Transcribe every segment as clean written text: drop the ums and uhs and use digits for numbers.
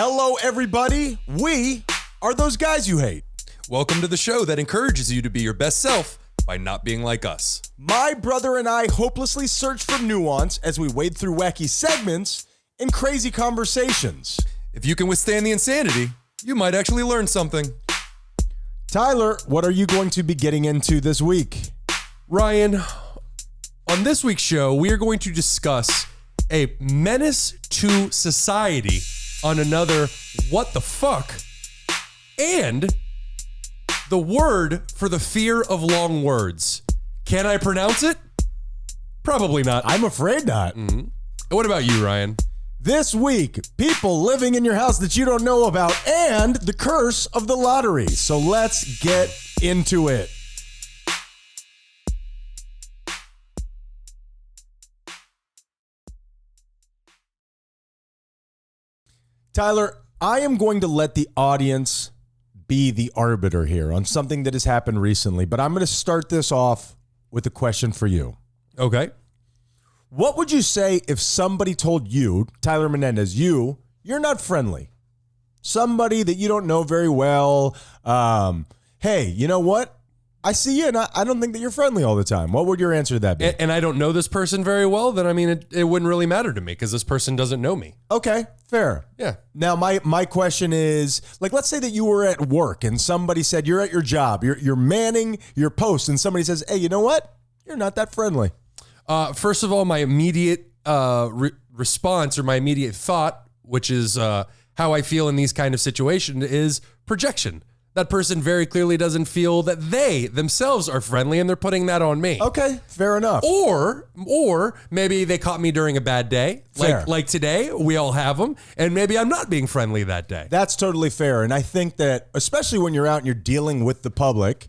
Hello, everybody. We are those guys you hate. Welcome to the show that encourages you to be your best self by not being like us. My brother and I hopelessly search for nuance as we wade through wacky segments and crazy conversations. If you can withstand the insanity, you might actually learn something. Tyler, what are you going to be getting into this week? Ryan, on this week's show, we are going to discuss a menace to society on another what the fuck, and the word for the fear of long words. Can I pronounce it? Probably not. I'm afraid not. What about you, Ryan? This week, people living in your house that you don't know about and the curse of the lottery. So let's get into it. Tyler, I am going to let the audience be the arbiter here on something that has happened recently, but I'm going to start this off with a question for you. Okay. What would you say if somebody told you, Tyler Menendez, you're not friendly? Somebody that you don't know very well. Hey, you know what? I see you and I don't think that you're friendly all the time. What would your answer to that be? And I don't know this person very well, then I mean, it wouldn't really matter to me because this person doesn't know me. Okay, fair. Yeah. Now, my question is, like, let's say that you were at work and somebody said you're at your job, you're manning your post, and somebody says, hey, you know what? You're not that friendly. First of all, my immediate response or my immediate thought, which is how I feel in these kind of situations, is projection. That person very clearly doesn't feel that they themselves are friendly and they're putting that on me. Okay, fair enough. Or maybe they caught me during a bad day. Fair. Like today, we all have them. And maybe I'm not being friendly that day. That's totally fair. And I think that, especially when you're out and you're dealing with the public,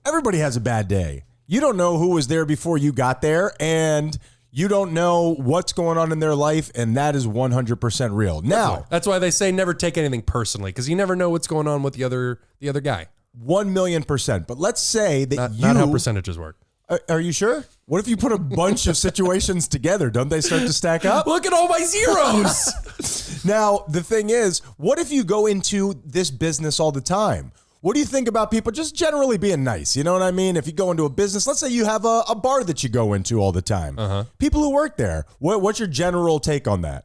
everybody has a bad day. You don't know who was there before you got there, and you don't know what's going on in their life, and that is 100% real. Now, that's why they say never take anything personally, because you never know what's going on with the other guy. 1,000,000%. But let's say that not how percentages work. Are you sure? What if you put a bunch of situations together? Don't they start to stack up? Look at all my zeros. Now, the thing is, what if you go into this business all the time? What do you think about people just generally being nice? You know what I mean? If you go into a business, let's say you have a bar that you go into all the time. People who work there, what's your general take on that?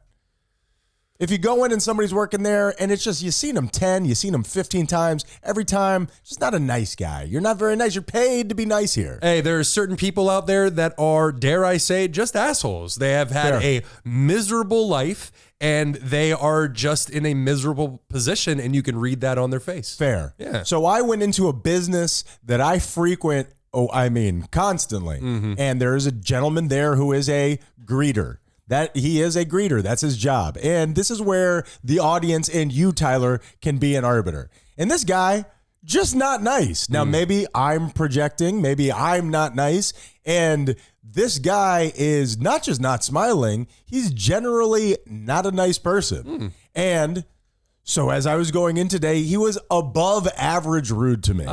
If you go in and somebody's working there and it's just, you've seen them 10, you've seen them 15 times, every time, just not a nice guy. You're not very nice. You're paid to be nice here. Hey, there are certain people out there that are, dare I say, just assholes. They have had a miserable life and they are just in a miserable position, and you can read that on their face. Fair. Yeah. So I went into a business that I frequent, constantly. And there is a gentleman there who is a greeter. That he is a greeter. That's his job. And this is where the audience and you, Tyler, can be an arbiter. And this guy, just not nice. Now, maybe I'm projecting. Maybe I'm not nice. And this guy is not just not smiling. He's generally not a nice person. And so as I was going in today, he was above average rude to me.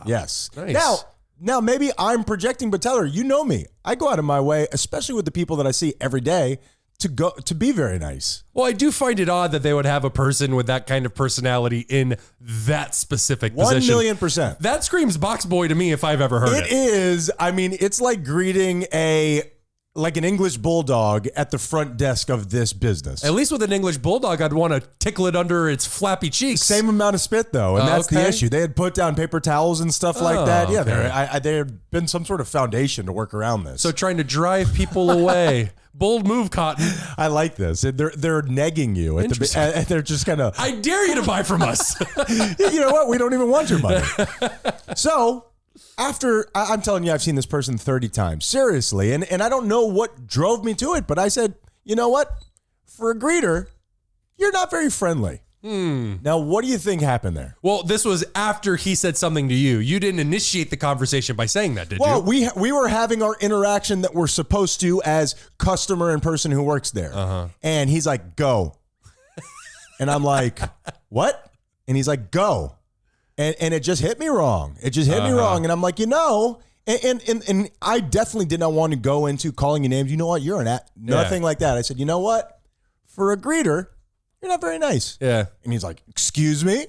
Yes. Nice. Now, maybe I'm projecting, but Tyler, you know me. I go out of my way, especially with the people that I see every day, to be very nice. Well, I do find it odd that they would have a person with that kind of personality in that specific position. 1,000,000%. That screams box boy to me if I've ever heard it. It is. I mean, it's like greeting like an English bulldog at the front desk of this business. At least with an English bulldog, I'd want to tickle it under its flappy cheeks. Same amount of spit, though, and that's the okay. issue. They had put down paper towels and stuff like that. Yeah, okay. there had been some sort of foundation to work around this. So trying to drive people away. Bold move, Cotton. I like this. They're negging you. And they're just kind of... I dare you to buy from us. You know what? We don't even want your money. So... I'm telling you, I've seen this person 30 times. Seriously. And I don't know what drove me to it, but I said, you know what? For a greeter, you're not very friendly. Now, what do you think happened there? Well, this was after he said something to you. You didn't initiate the conversation by saying that, did you? Well, we were having our interaction that we're supposed to as customer and person who works there. And he's like, go. And I'm like, what? And he's like, go. And it just hit me wrong. It just hit me wrong. And I'm like, and I definitely did not want to go into calling you names. You know what? You're an nothing like that. I said, you know what? For a greeter, you're not very nice. Yeah. And he's like, excuse me?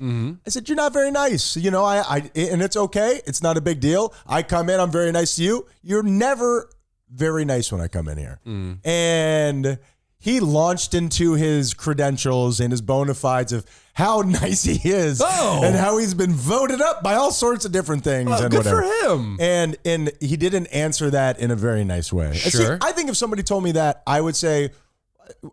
I said, you're not very nice. You know, and it's okay. It's not a big deal. I come in, I'm very nice to you. You're never very nice when I come in here. And he launched into his credentials and his bona fides of how nice he is and how he's been voted up by all sorts of different things and good whatever. for him. And he didn't answer that in a very nice way. Sure. See, I think if somebody told me that, I would say,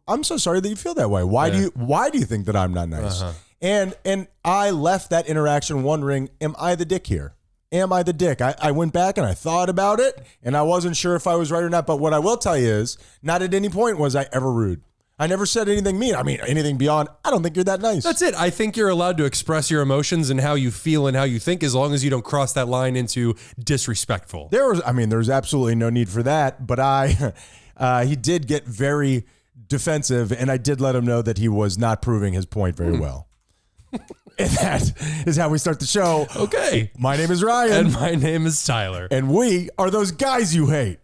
I'm so sorry that you feel that way. Why do you think that I'm not nice? And I left that interaction wondering, am I the dick here? Am I the dick? I went back and I thought about it and I wasn't sure if I was right or not. But what I will tell you is not at any point was I ever rude. I never said anything mean. I mean, anything beyond, I don't think you're that nice. That's it. I think you're allowed to express your emotions and how you feel and how you think as long as you don't cross that line into disrespectful. There's absolutely no need for that. But he did get very defensive, and I did let him know that he was not proving his point very well. And that is how we start the show. Okay. My name is Ryan. And my name is Tyler. And we are those guys you hate.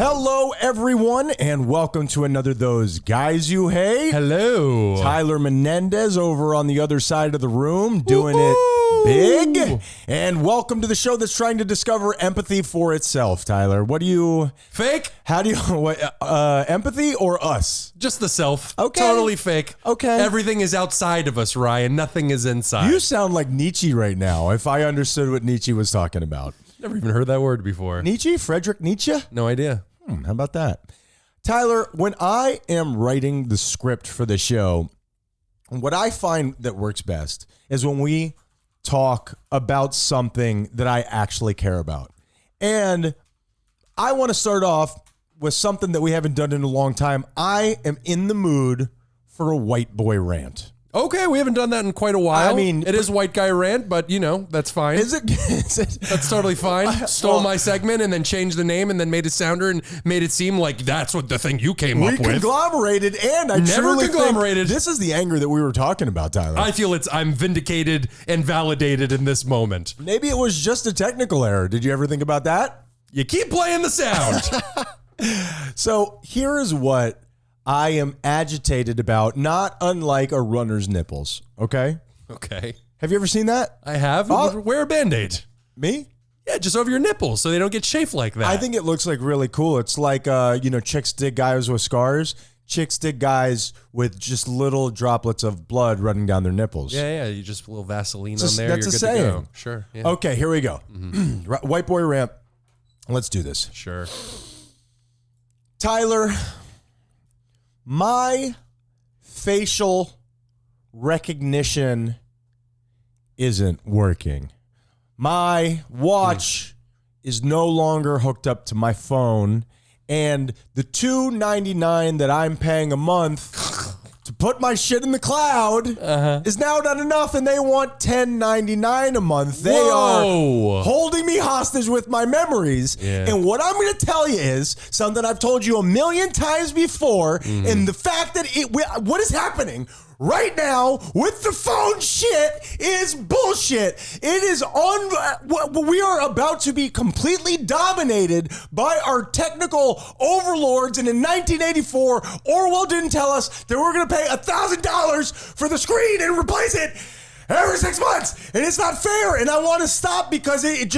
Hello, everyone, and welcome to another Those Guys You Hate. Hello. Tyler Menendez over on the other side of the room doing it big. And welcome to the show that's trying to discover empathy for itself, Tyler. What do you... Fake? How do you... empathy or us? Just the self. Okay. Totally fake. Okay. Everything is outside of us, Ryan. Nothing is inside. You sound like Nietzsche right now, if I understood what Nietzsche was talking about. Never even heard that word before. Nietzsche? Friedrich Nietzsche? No idea. How about that? Tyler, when I am writing the script for the show, what I find that works best is when we talk about something that I actually care about. And I want to start off with something that we haven't done in a long time. I am in the mood for a white boy rant. Okay, we haven't done that in quite a while. I mean, it is white guy rant, but you know, that's fine. Is it? That's totally fine. Stole my segment and then changed the name and then made it sounder and made it seem like that's what the thing you came up with. We conglomerated, and I Never truly conglomerated. think this is the anger that we were talking about, Tyler. I feel I'm vindicated and validated in this moment. Maybe it was just a technical error. Did you ever think about that? You keep playing the sound. So here is what I am agitated about, not unlike a runner's nipples, okay? Okay. Have you ever seen that? I have. Wear a Band-Aid. Me? Yeah, just over your nipples so they don't get chafed like that. I think it looks like really cool. It's like, chicks dig guys with scars. Chicks dig guys with just little droplets of blood running down their nipples. Yeah, you just a little Vaseline on there. That's You're a good saying. to go. Sure. Yeah. Okay, here we go. White boy rant. Let's do this. Sure. Tyler, my facial recognition isn't working. My watch is no longer hooked up to my phone, and the $2.99 that I'm paying a month to put my shit in the cloud is now not enough, and they want $10.99 a month. They are holding me hostage with my memories. Yeah. And what I'm going to tell you is something I've told you a million times before, and the fact that what is happening right now with the phone shit is bullshit. It is we are about to be completely dominated by our technical overlords. And in 1984, Orwell didn't tell us that we're going to pay $1,000 for the screen and replace it every 6 months, and it's not fair, and I want to stop because it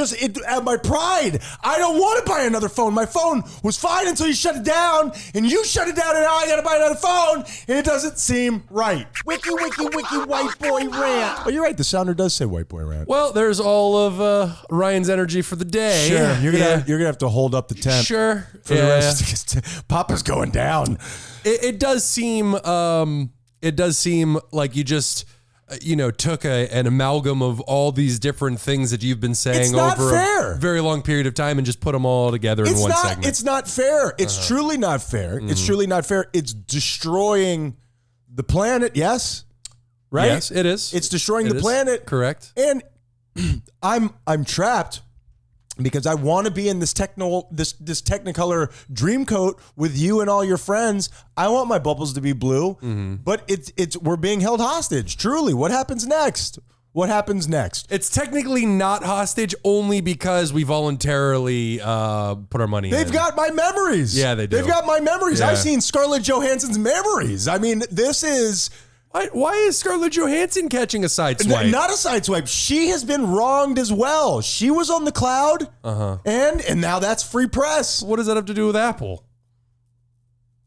my pride. I don't want to buy another phone. My phone was fine until you shut it down, and you shut it down, and now I got to buy another phone, and it doesn't seem right. Wiki, white boy rant. Oh, you're right. The sounder does say white boy rant. Well, there's all of Ryan's energy for the day. Sure, you're gonna have to hold up the tent. Sure, for the rest. Papa's going down. It does seem like you just took an amalgam of all these different things that you've been saying over a very long period of time and just put them all together in one segment. It's not fair. It's truly not fair. It's truly not fair. It's destroying the planet. Yes. Right? Yes, it is. It's destroying the planet. Correct. And I'm trapped because I want to be in this Technicolor dream coat with you and all your friends. I want my bubbles to be blue, but we're being held hostage. Truly, what happens next? What happens next? It's technically not hostage only because we voluntarily put our money in. They've got my memories. Yeah, they do. They've got my memories. Yeah. I've seen Scarlett Johansson's memories. I mean, this is... Why is Scarlett Johansson catching a side swipe? Not a side swipe. She has been wronged as well. She was on the cloud, and now that's free press. What does that have to do with Apple?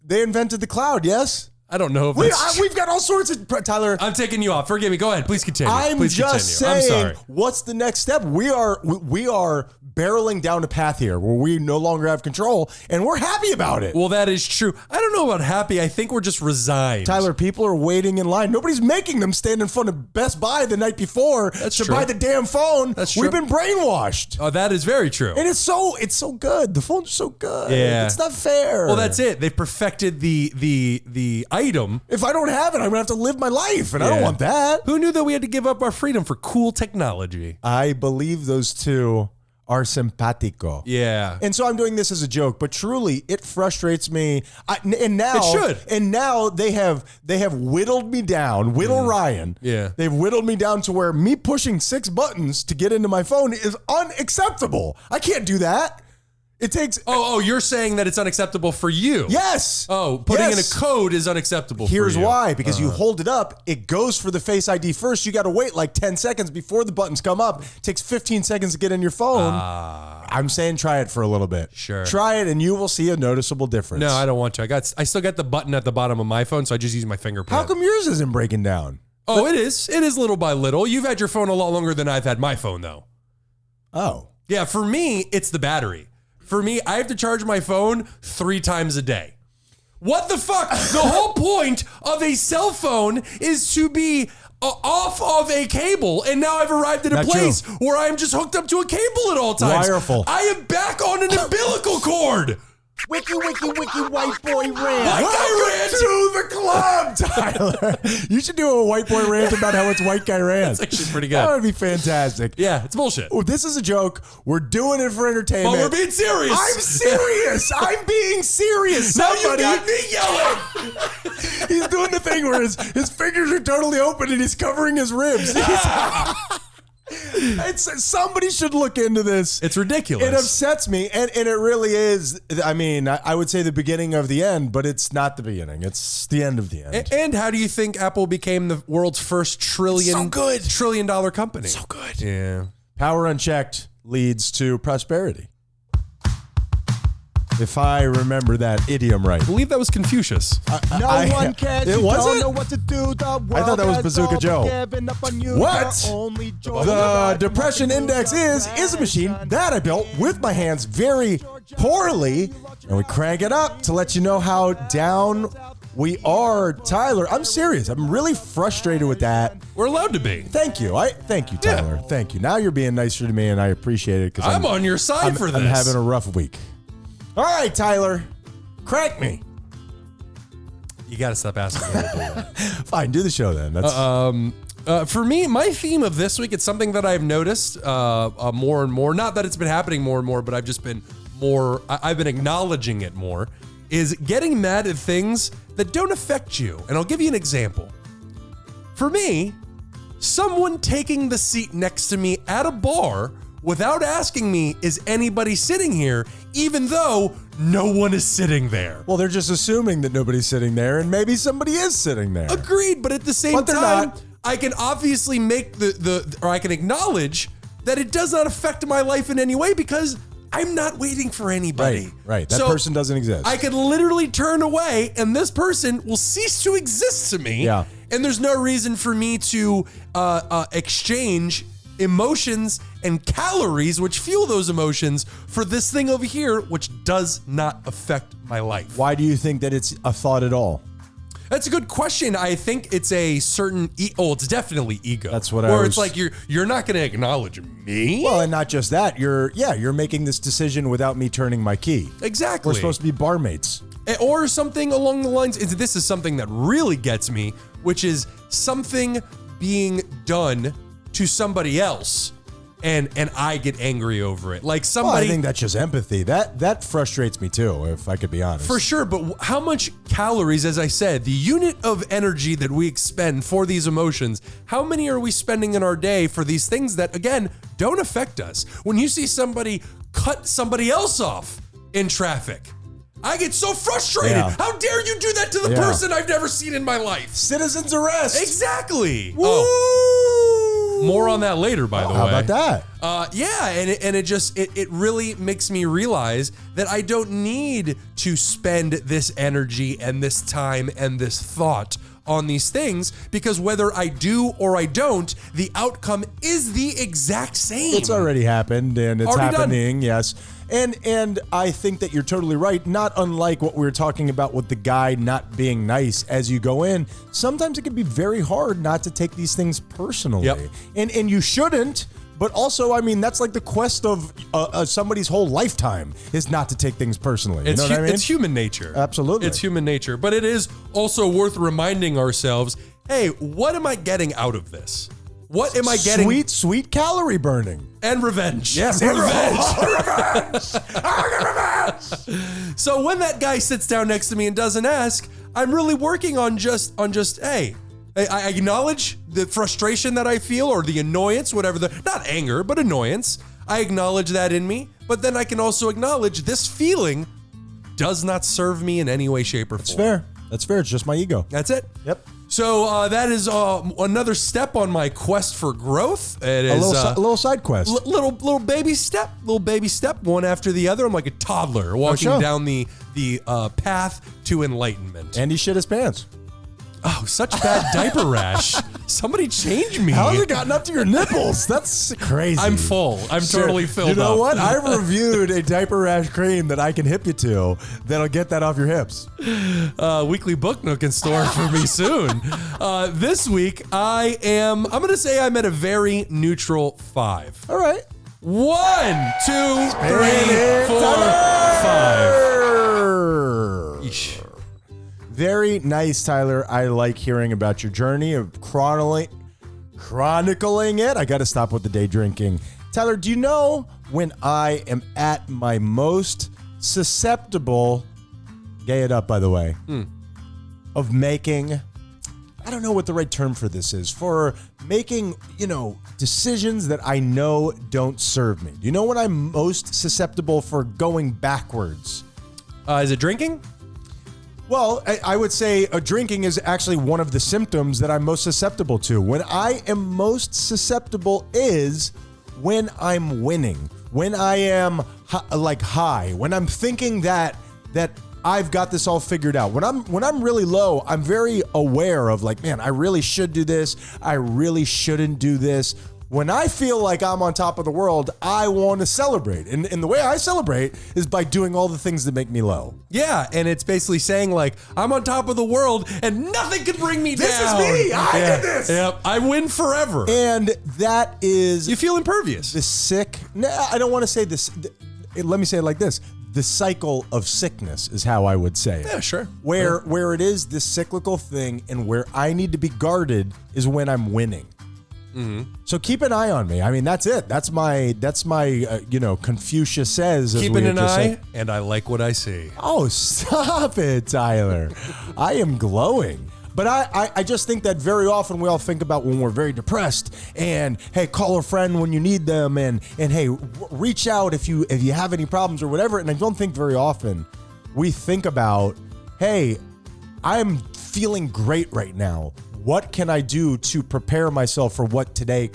They invented the cloud, yes? I don't know if that's we've got all sorts of... Tyler... I'm taking you off. Forgive me. Go ahead. Please continue. I'm just saying, I'm sorry. What's the next step? We are barreling down a path here where we no longer have control, and we're happy about it. Well, that is true. I don't know about happy. I think we're just resigned. Tyler, people are waiting in line. Nobody's making them stand in front of Best Buy the night before to buy the damn phone. That's true. We've been brainwashed. Oh, that is very true. And it's so good. The phone's so good. Yeah. It's not fair. Well, that's it. They've perfected the item. If I don't have it, I'm going to have to live my life, and I don't want that. Who knew that we had to give up our freedom for cool technology? I believe those two are simpatico. Yeah. And so I'm doing this as a joke, but truly it frustrates me. And now It should. And now they have whittled me down, Ryan. Yeah. They've whittled me down to where me pushing 6 buttons to get into my phone is unacceptable. I can't do that. It takes... Oh, you're saying that it's unacceptable for you? Yes. Oh, putting in a code is unacceptable for you. Here's why. Because you hold it up, it goes for the Face ID first. You got to wait like 10 seconds before the buttons come up. It takes 15 seconds to get in your phone. I'm saying try it for a little bit. Sure. Try it and you will see a noticeable difference. No, I don't want to. I still got the button at the bottom of my phone, so I just use my fingerprint. How come yours isn't breaking down? Oh, it is. It is little by little. You've had your phone a lot longer than I've had my phone, though. Oh. Yeah, for me, it's the battery. For me, I have to charge my phone 3 times a day. What the fuck? The whole point of a cell phone is to be off of a cable, and now I've arrived at a place where I'm just hooked up to a cable at all times. Wireful. I am back on an umbilical cord. Wiki, white boy rant. White guy rant. To the club, Tyler. You should do a white boy rant about how it's white guy rant. That's actually pretty good. That would be fantastic. Yeah, it's bullshit. Oh, this is a joke. We're doing it for entertainment. But we're being serious. I'm serious. I'm being serious. Now you Somebody, got me yelling. he's doing the thing where his fingers are totally open and he's covering his ribs. Somebody should look into this. It's ridiculous. It upsets me, and it really is. I mean, I would say the beginning of the end, but it's not the beginning. It's the end of the end. And how do you think Apple became the world's first trillion dollar company? So good. Yeah. Power unchecked leads to prosperity. If I remember that idiom right. I believe that was Confucius. No one cares. It You wasn't? don't know what to do. The world I thought that was has Bazooka all Joe. given up on you. What? You're only The depression index is a machine that I built with my hands very poorly, and we crank it up to let you know how down we are. Tyler, I'm serious. I'm really frustrated with that. We're allowed to be. Thank you. Thank you, Tyler. Yeah. Thank you. Now you're being nicer to me, and I appreciate it because I'm on your side for this. I'm having a rough week. All right, Tyler, crank me. You got to stop asking me to do that. Fine, do the show then. That's For me, my theme of this week, it's something that I've noticed more and more. Not that it's been happening more and more, but I've just been I've been acknowledging it more, is getting mad at things that don't affect you. And I'll give you an example. For me, someone taking the seat next to me at a bar without asking me, is anybody sitting here, even though no one is sitting there. well, they're just assuming that nobody's sitting there, and maybe somebody is sitting there. Agreed, but at the same But they're time, not. I can obviously make or I can acknowledge that it does not affect my life in any way because I'm not waiting for anybody. Right. That So person doesn't exist. I could literally turn away and this person will cease to exist to me. Yeah. And there's no reason for me to exchange emotions and calories, which fuel those emotions, for this thing over here, which does not affect my life. Why do you think that it's a thought at all? That's a good question. I think it's a certain it's definitely ego. That's what Where it's like you're not going to acknowledge me. Well, and not just that. You're making this decision without me turning my key. Exactly. We're supposed to be barmates. Or something along the lines. This is something that really gets me, which is something being done to somebody else, and I get angry over it. Like Well, somebody I think that's just empathy. That frustrates me too, if I could be honest. for sure, but how much calories, as I said, the unit of energy that we expend for these emotions, how many are we spending in our day for these things that, again, don't affect us? When you see somebody cut somebody else off in traffic, I get so frustrated. Yeah. How dare you do that to the Yeah. person I've never seen in my life? Citizen's arrest. Exactly. Woo! Oh, more on that later, by the way. How about that? Yeah, and it really makes me realize that I don't need to spend this energy and this time and this thought on these things, because whether I do or I don't, the outcome is the exact same. It's already happened, and it's Already done. happening. Yes, and I think that you're totally right. Not unlike what we were talking about with the guy not being nice as you go in. Sometimes it can be very hard not to take these things personally, Yep. and you shouldn't. But also, I mean, that's like the quest of somebody's whole lifetime is not to take things personally. You know what I mean? It's human nature. Absolutely. It's human nature. But it is also worth reminding ourselves, hey, what am I getting out of this? What am I getting? Sweet calorie burning. And revenge. Yes, And revenge. So when that guy sits down next to me and doesn't ask, I'm really working on just hey, I acknowledge the frustration that I feel, or the annoyance, whatever not anger, but annoyance. I acknowledge that in me, but then I can also acknowledge this feeling does not serve me in any way, shape, or form. Fair. That's fair. It's just my ego. That's it. Yep. So that is another step on my quest for growth. It A is little side quest. little baby step, one after the other. I'm like a toddler walking sure. down the path to enlightenment. And he shit his pants. Oh, such bad diaper rash. Somebody change me. How has it gotten up to your nipples? That's crazy. I'm full. I'm totally filled up. You know what? I've reviewed a diaper rash cream that I can hip you to that'll get that off your hips. Weekly book nook in store for me soon. This week, I'm going to say I'm at a very neutral 5. All right. 1, 2, 3, 4, 5. Eesh. Very nice, Tyler. I like hearing about your journey of chronicling it. I got to stop with the day drinking. Tyler, do you know when I am at my most susceptible, gay it up, by the way, of making, I don't know what the right term for this is, for making, decisions that I know don't serve me. Do you know when I'm most susceptible for going backwards? Is it drinking? Well, I would say drinking is actually one of the symptoms that I'm most susceptible to. When I am most susceptible is when I'm winning, when I am high, when I'm thinking that I've got this all figured out. When I'm really low, I'm very aware of man, I really should do this. I really shouldn't do this. When I feel like I'm on top of the world, I want to celebrate. And the way I celebrate is by doing all the things that make me low. Yeah, and it's basically saying I'm on top of the world and nothing can bring me down. This is me. I did this. Yep, I win forever. And that is You feel impervious. the sick. No, I don't want to say this. Let me say it like this. The cycle of sickness is how I would say it. Yeah, sure. Where it is this cyclical thing, and where I need to be guarded is when I'm winning. So keep an eye on me. I mean, that's it. That's my Confucius says. Keeping an eye, and I like what I see. Oh, stop it, Tyler. I am glowing. But I just think that very often we all think about when we're very depressed and, hey, call a friend when you need them, and hey, reach out if you have any problems or whatever. And I don't think very often we think about, hey, I'm feeling great right now. What can I do to prepare myself for what today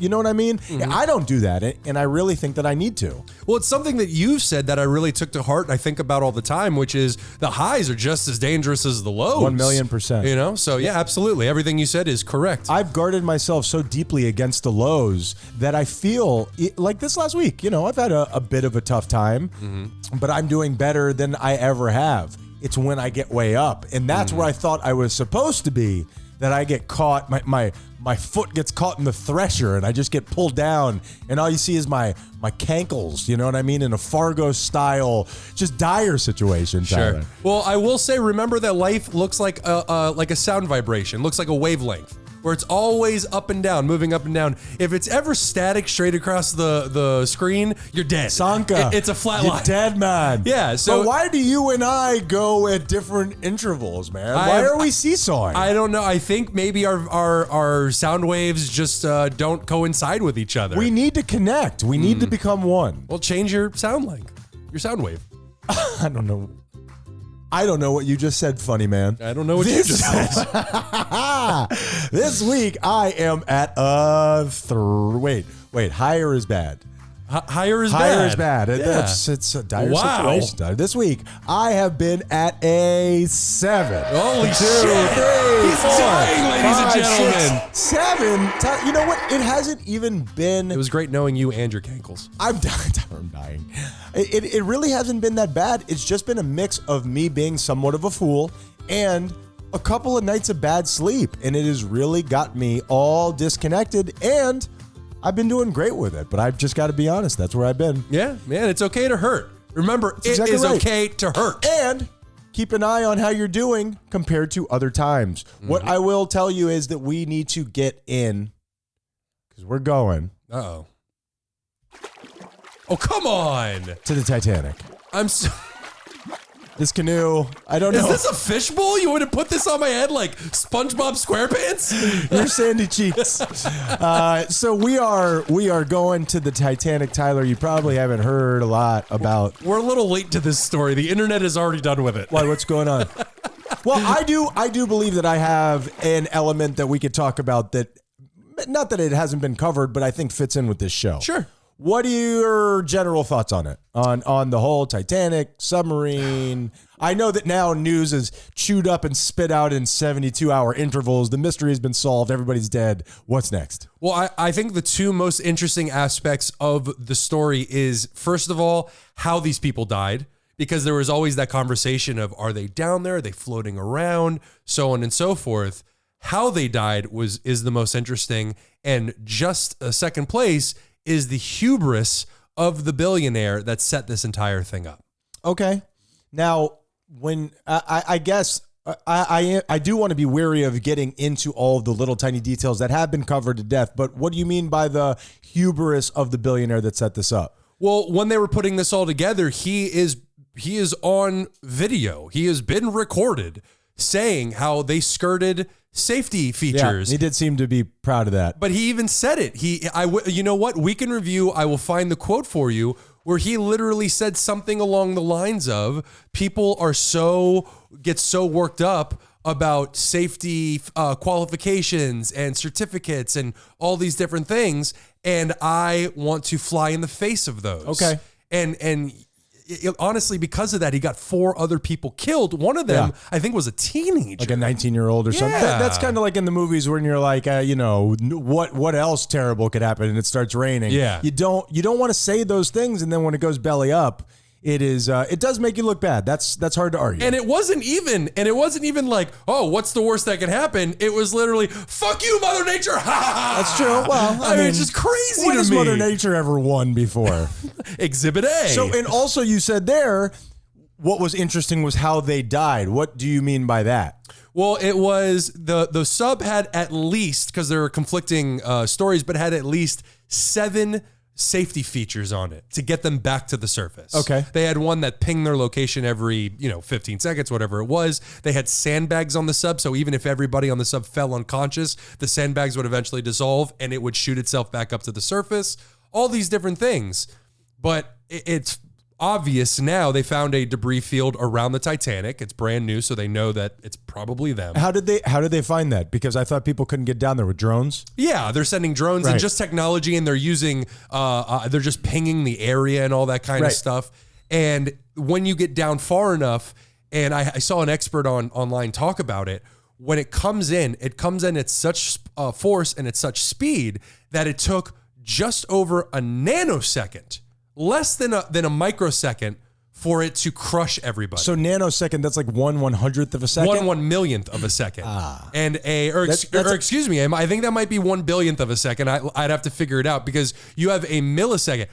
you know what I mean? Mm-hmm. I don't do that, and I really think that I need to. Well, it's something that you've said that I really took to heart and I think about all the time, which is the highs are just as dangerous as the lows. 1,000,000%. So yeah, absolutely. Everything you said is correct. I've guarded myself so deeply against the lows that I feel like this last week, I've had a bit of a tough time, but I'm doing better than I ever have. It's when I get way up, and that's where I thought I was supposed to be, that I get caught, my foot gets caught in the thresher and I just get pulled down, and all you see is my cankles, you know what I mean? In a Fargo style, just dire situation, Tyler. Sure. Well, I will say, remember that life looks like a sound vibration, looks like a wavelength. where it's always up and down, moving up and down. If it's ever static straight across the screen, you're dead. Sanka. It's a flat line. Dead man. Yeah, so- but why do you and I go at different intervals, man? Why are we seesawing? I don't know. I think maybe our sound waves just don't coincide with each other. We need to connect. We need to become one. Well, change your sound length, your sound wave. I don't know. I don't know what you just said, funny man. I don't know what you just said. This week I am at wait. Higher is bad. Higher is bad. Higher is bad. Yeah. It's a dire Wow. situation. This week I have been at a 7. Holy 2, shit. 3, He's 4, dying, ladies and 5, gentlemen. 6, 7. You know what? It hasn't even been. It was great knowing you and your cankles. I'm dying. It really hasn't been that bad. It's just been a mix of me being somewhat of a fool and a couple of nights of bad sleep. And it has really got me all disconnected. And I've been doing great with it. But I've just got to be honest. That's where I've been. Yeah, man, it's okay to hurt. Remember, it exactly is right. okay to hurt. And keep an eye on how you're doing compared to other times. What I will tell you is that we need to get in because we're going Uh-oh. Oh, come on. to the Titanic. I'm so... This canoe, I don't know. Is this a fishbowl? You want to put this on my head like SpongeBob SquarePants? Your sandy cheeks. So we are going to the Titanic, Tyler. You probably haven't heard a lot about. We're a little late to this story. The internet is already done with it. Why? What's going on? Well, I do believe that I have an element that we could talk about that, not that it hasn't been covered, but I think fits in with this show. Sure. What are your general thoughts on it? On the whole Titanic submarine? I know that now news is chewed up and spit out in 72-hour intervals. The mystery has been solved. Everybody's dead. What's next? Well, I think the two most interesting aspects of the story is, first of all, how these people died. Because there was always that conversation of, are they down there? Are they floating around? So on and so forth. How they died is the most interesting. And just a second place is the hubris of the billionaire that set this entire thing up. Okay. Now, when I guess I do want to be wary of getting into all of the little tiny details that have been covered to death, but what do you mean by the hubris of the billionaire that set this up? Well, when they were putting this all together, he is on video. He has been recorded saying how they skirted safety features. Yeah, he did seem to be proud of that. But he even said it. You know what? Week in review, I will find the quote for you where he literally said something along the lines of, people get so worked up about safety qualifications and certificates and all these different things, and I want to fly in the face of those. Okay. And honestly, because of that, he got 4 other people killed. One of them, I think, was a teenager. Like a 19-year-old or something. Yeah. That's kind of like in the movies when you're like, what else terrible could happen and it starts raining. Yeah. You don't want to say those things, and then when it goes belly up, it does make you look bad. That's hard to argue. And it wasn't even like, oh, what's the worst that can happen? It was literally, fuck you, Mother Nature. Ha ha ha. That's true. Well, I mean, it's just crazy when to has me. Mother Nature ever won before? Exhibit A. So, and also you said there, what was interesting was how they died. What do you mean by that? Well, it was the sub had at least, because there were conflicting stories, but had at least 7 safety features on it to get them back to the surface. Okay. They had one that pinged their location every, 15 seconds, whatever it was. They had sandbags on the sub, so even if everybody on the sub fell unconscious, the sandbags would eventually dissolve and it would shoot itself back up to the surface. All these different things. But it's obvious now they found a debris field around the Titanic. It's brand new, so they know that it's probably them. How did they find that? Because I thought people couldn't get down there with drones. Yeah, they're sending drones and just technology, and they're using, they're just pinging the area and all that kind of stuff. And when you get down far enough, and I saw an expert online talk about it, when it comes in at such force and at such speed that it took just over a nanosecond, less than a microsecond, for it to crush everybody. So nanosecond, that's like 1/100th of a second? 1/1,000,000th of a second. And excuse me, I think that might be 1/1000,000th of a second. I'd have to figure it out because you have a millisecond.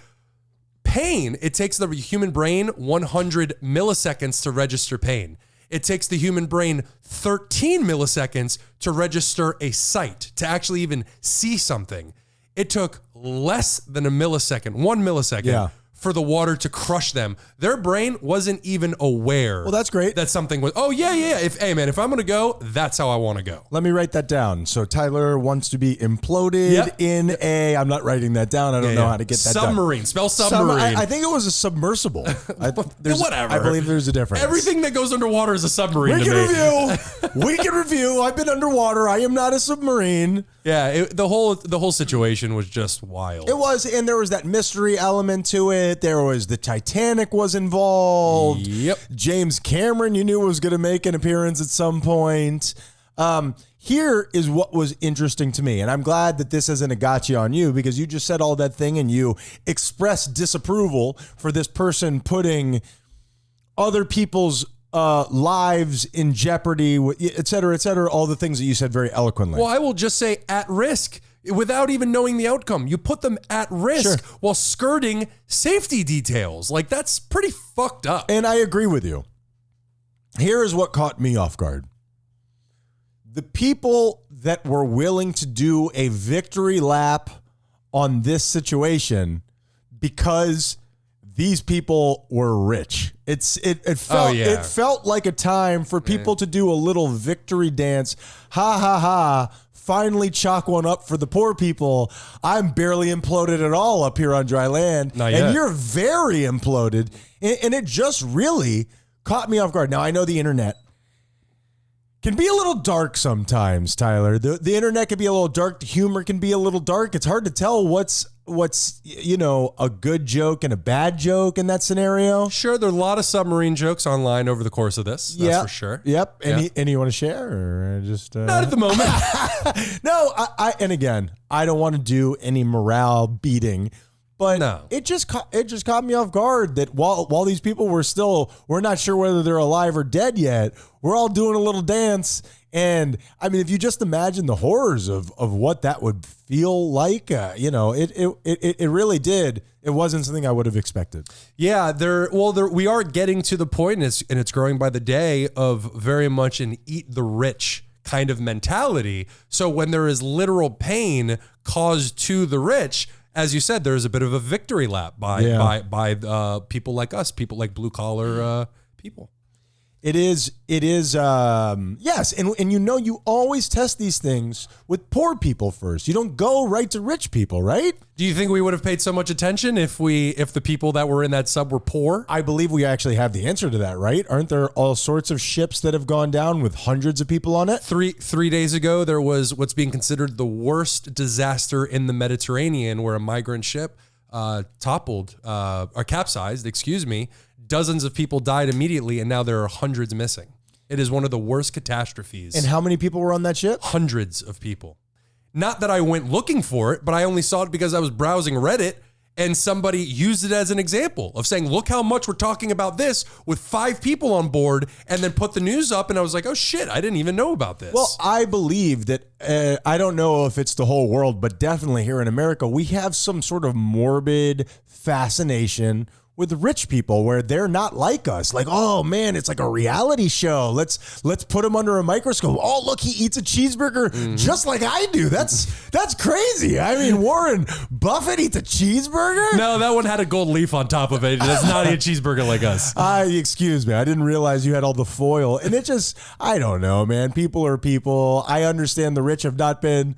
Pain, it takes the human brain 100 milliseconds to register pain. It takes the human brain 13 milliseconds to register a sight, to actually even see something. It took less than a millisecond, 1 millisecond, for the water to crush them. Their brain wasn't even aware. Well, that's great. That something was, if I'm going to go, that's how I want to go. Let me write that down. So Tyler wants to be imploded in a, I'm not writing that down. I don't know how to get that submarine. done. Spell submarine. I think it was a submersible. Whatever. I believe there's a difference. Everything that goes underwater is a submarine We to can me. review. We can review. I've been underwater. I am not a submarine. Yeah, the whole situation was just wild. It was, and there was that mystery element to it. There was the Titanic was involved. Yep. James Cameron, you knew was going to make an appearance at some point. Here is what was interesting to me, and I'm glad that this isn't a gotcha on you because you just said all that thing and you expressed disapproval for this person putting other people's lives in jeopardy, et cetera, all the things that you said very eloquently. Well, I will just say at risk without even knowing the outcome. You put them at risk while skirting safety details. Like, that's pretty fucked up. And I agree with you. Here is what caught me off guard. The people that were willing to do a victory lap on this situation because these people were rich. It felt like a time for people to do a little victory dance. Ha ha ha. Finally chalk one up for the poor people. I'm barely imploded at all up here on dry land. Not yet. And you're very imploded. And it just really caught me off guard. Now, I know the internet can be a little dark sometimes, Tyler. The internet can be a little dark. The humor can be a little dark. It's hard to tell what's a good joke and a bad joke in that scenario. Sure, there are a lot of submarine jokes online over the course of this. That's for sure. Yep. Any you want to share or just not at the moment? No, and again, I don't want to do any morale beating. But it just caught me off guard that while these people we're not sure whether they're alive or dead yet, we're all doing a little dance. And I mean, if you just imagine the horrors of what that would feel like, it really did. It wasn't something I would have expected. Yeah, we are getting to the point, and it's growing by the day, of very much an eat the rich kind of mentality. So when there is literal pain caused to the rich, as you said, there's a bit of a victory lap by people like us, people like blue collar people. It is, yes. And you always test these things with poor people first. You don't go right to rich people, right? Do you think we would have paid so much attention if the people that were in that sub were poor? I believe we actually have the answer to that, right? Aren't there all sorts of ships that have gone down with hundreds of people on it? Three days ago, there was what's being considered the worst disaster in the Mediterranean, where a migrant ship capsized, Dozens of people died immediately, and now there are hundreds missing. It is one of the worst catastrophes. And how many people were on that ship? Hundreds of people. Not that I went looking for it, but I only saw it because I was browsing Reddit, and somebody used it as an example of saying, look how much we're talking about this with 5 people on board, and then put the news up, and I was like, oh shit, I didn't even know about this. Well, I believe that, I don't know if it's the whole world, but definitely here in America, we have some sort of morbid fascination with rich people where they're not like us. Like, oh man, it's like a reality show. Let's put him under a microscope. Oh, look, he eats a cheeseburger just like I do. That's crazy. I mean, Warren Buffett eats a cheeseburger? No, that one had a gold leaf on top of it. That's not a cheeseburger like us. Excuse me. I didn't realize you had all the foil. And it just, I don't know, man. People are people. I understand the rich have not been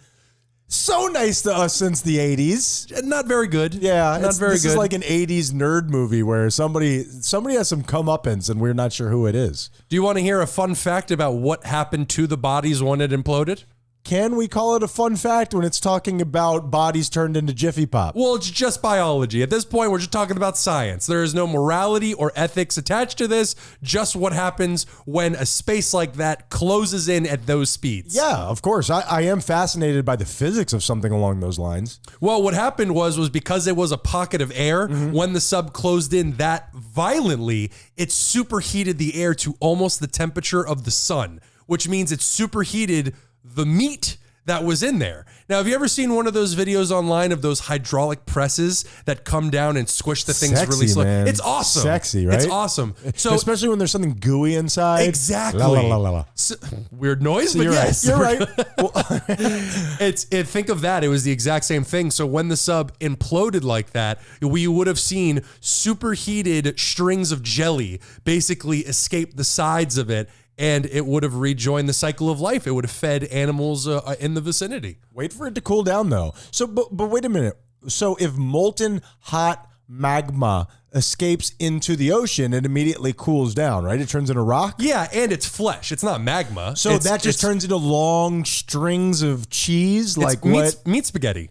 so nice to us since the 80s. Not very good. Yeah, not very good. This is like an 80s nerd movie where somebody has some comeuppance and we're not sure who it is. Do you want to hear a fun fact about what happened to the bodies when it imploded? Can we call it a fun fact when it's talking about bodies turned into Jiffy Pop? Well, it's just biology. At this point, we're just talking about science. There is no morality or ethics attached to this, just what happens when a space like that closes in at those speeds. Yeah, of course. I am fascinated by the physics of something along those lines. Well, what happened was because it was a pocket of air, when the sub closed in that violently, it superheated the air to almost the temperature of the sun, which means it superheated the meat that was in there. Now, have you ever seen one of those videos online of those hydraulic presses that come down and squish the things Sexy, really slow? man. It's awesome. Sexy, right? It's awesome. So especially when there's something gooey inside. exactly. La, la, la, la, la. So, weird noise, but You're yes. right. You're right. Well, Think of that. It was the exact same thing. So when the sub imploded like that, we would have seen superheated strings of jelly basically escape the sides of it, and it would have rejoined the cycle of life. It would have fed animals in the vicinity. wait for it to cool down, though. So, but wait a minute. So if molten hot magma escapes into the ocean, it immediately cools down, right? It turns into rock. Yeah, and it's flesh. It's not magma. So that just turns into long strings of cheese, like what? Meat spaghetti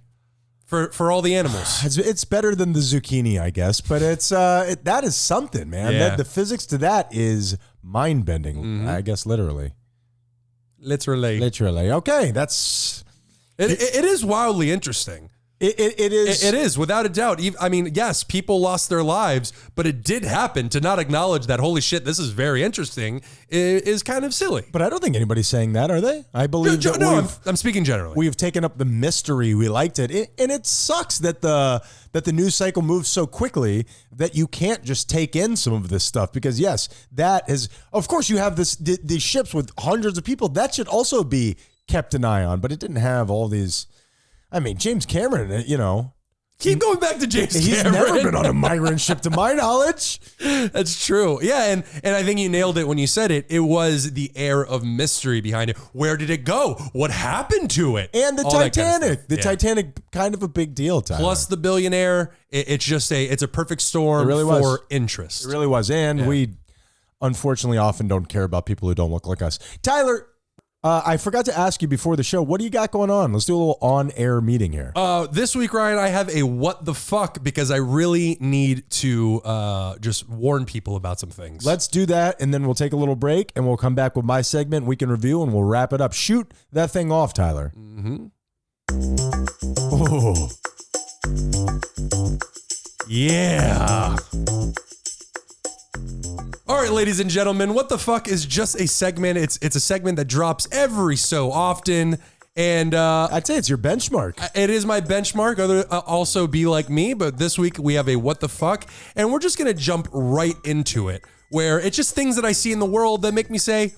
for all the animals. It's better than the zucchini, I guess, but that is something, man. Yeah. The physics to that is mind-bending, I guess, literally. Literally. Okay, that's... It is wildly interesting. It is. It is, without a doubt. I mean, yes, people lost their lives, but it did happen. To not acknowledge that, holy shit, this is very interesting, is kind of silly. But I don't think anybody's saying that, are they? I believe I'm speaking generally. we've taken up the mystery. We liked it. And it sucks that the news cycle moves so quickly that you can't just take in some of this stuff, because yes, that is, of course, you have these ships with hundreds of people. That should also be kept an eye on, but it didn't have all these. I mean, James Cameron, Keep going back to James he's Cameron. never been on a migrant ship to my knowledge. That's true. Yeah, and I think you nailed it when you said it. It was the air of mystery behind it. Where did it go? What happened to it? And the All that kind of Titanic. stuff. The Yeah. Titanic, kind of a big deal, Tyler. Plus the billionaire. It's a perfect storm really for was. interest. It really was. And we unfortunately often don't care about people who don't look like us. Tyler, I forgot to ask you before the show, what do you got going on? Let's do a little on-air meeting here. This week, Ryan, I have a what the fuck, because I really need to just warn people about some things. Let's do that, and then we'll take a little break, and we'll come back with my segment, Week in Review, and we'll wrap it up. Shoot that thing off, Tyler. Oh. Yeah. All right, ladies and gentlemen, what the fuck is just a segment. It's a segment that drops every so often, and I'd say it's your benchmark. it is my benchmark. Also be like me, but this week we have a what the fuck, and we're just gonna jump right into it, where it's just things that I see in the world that make me say,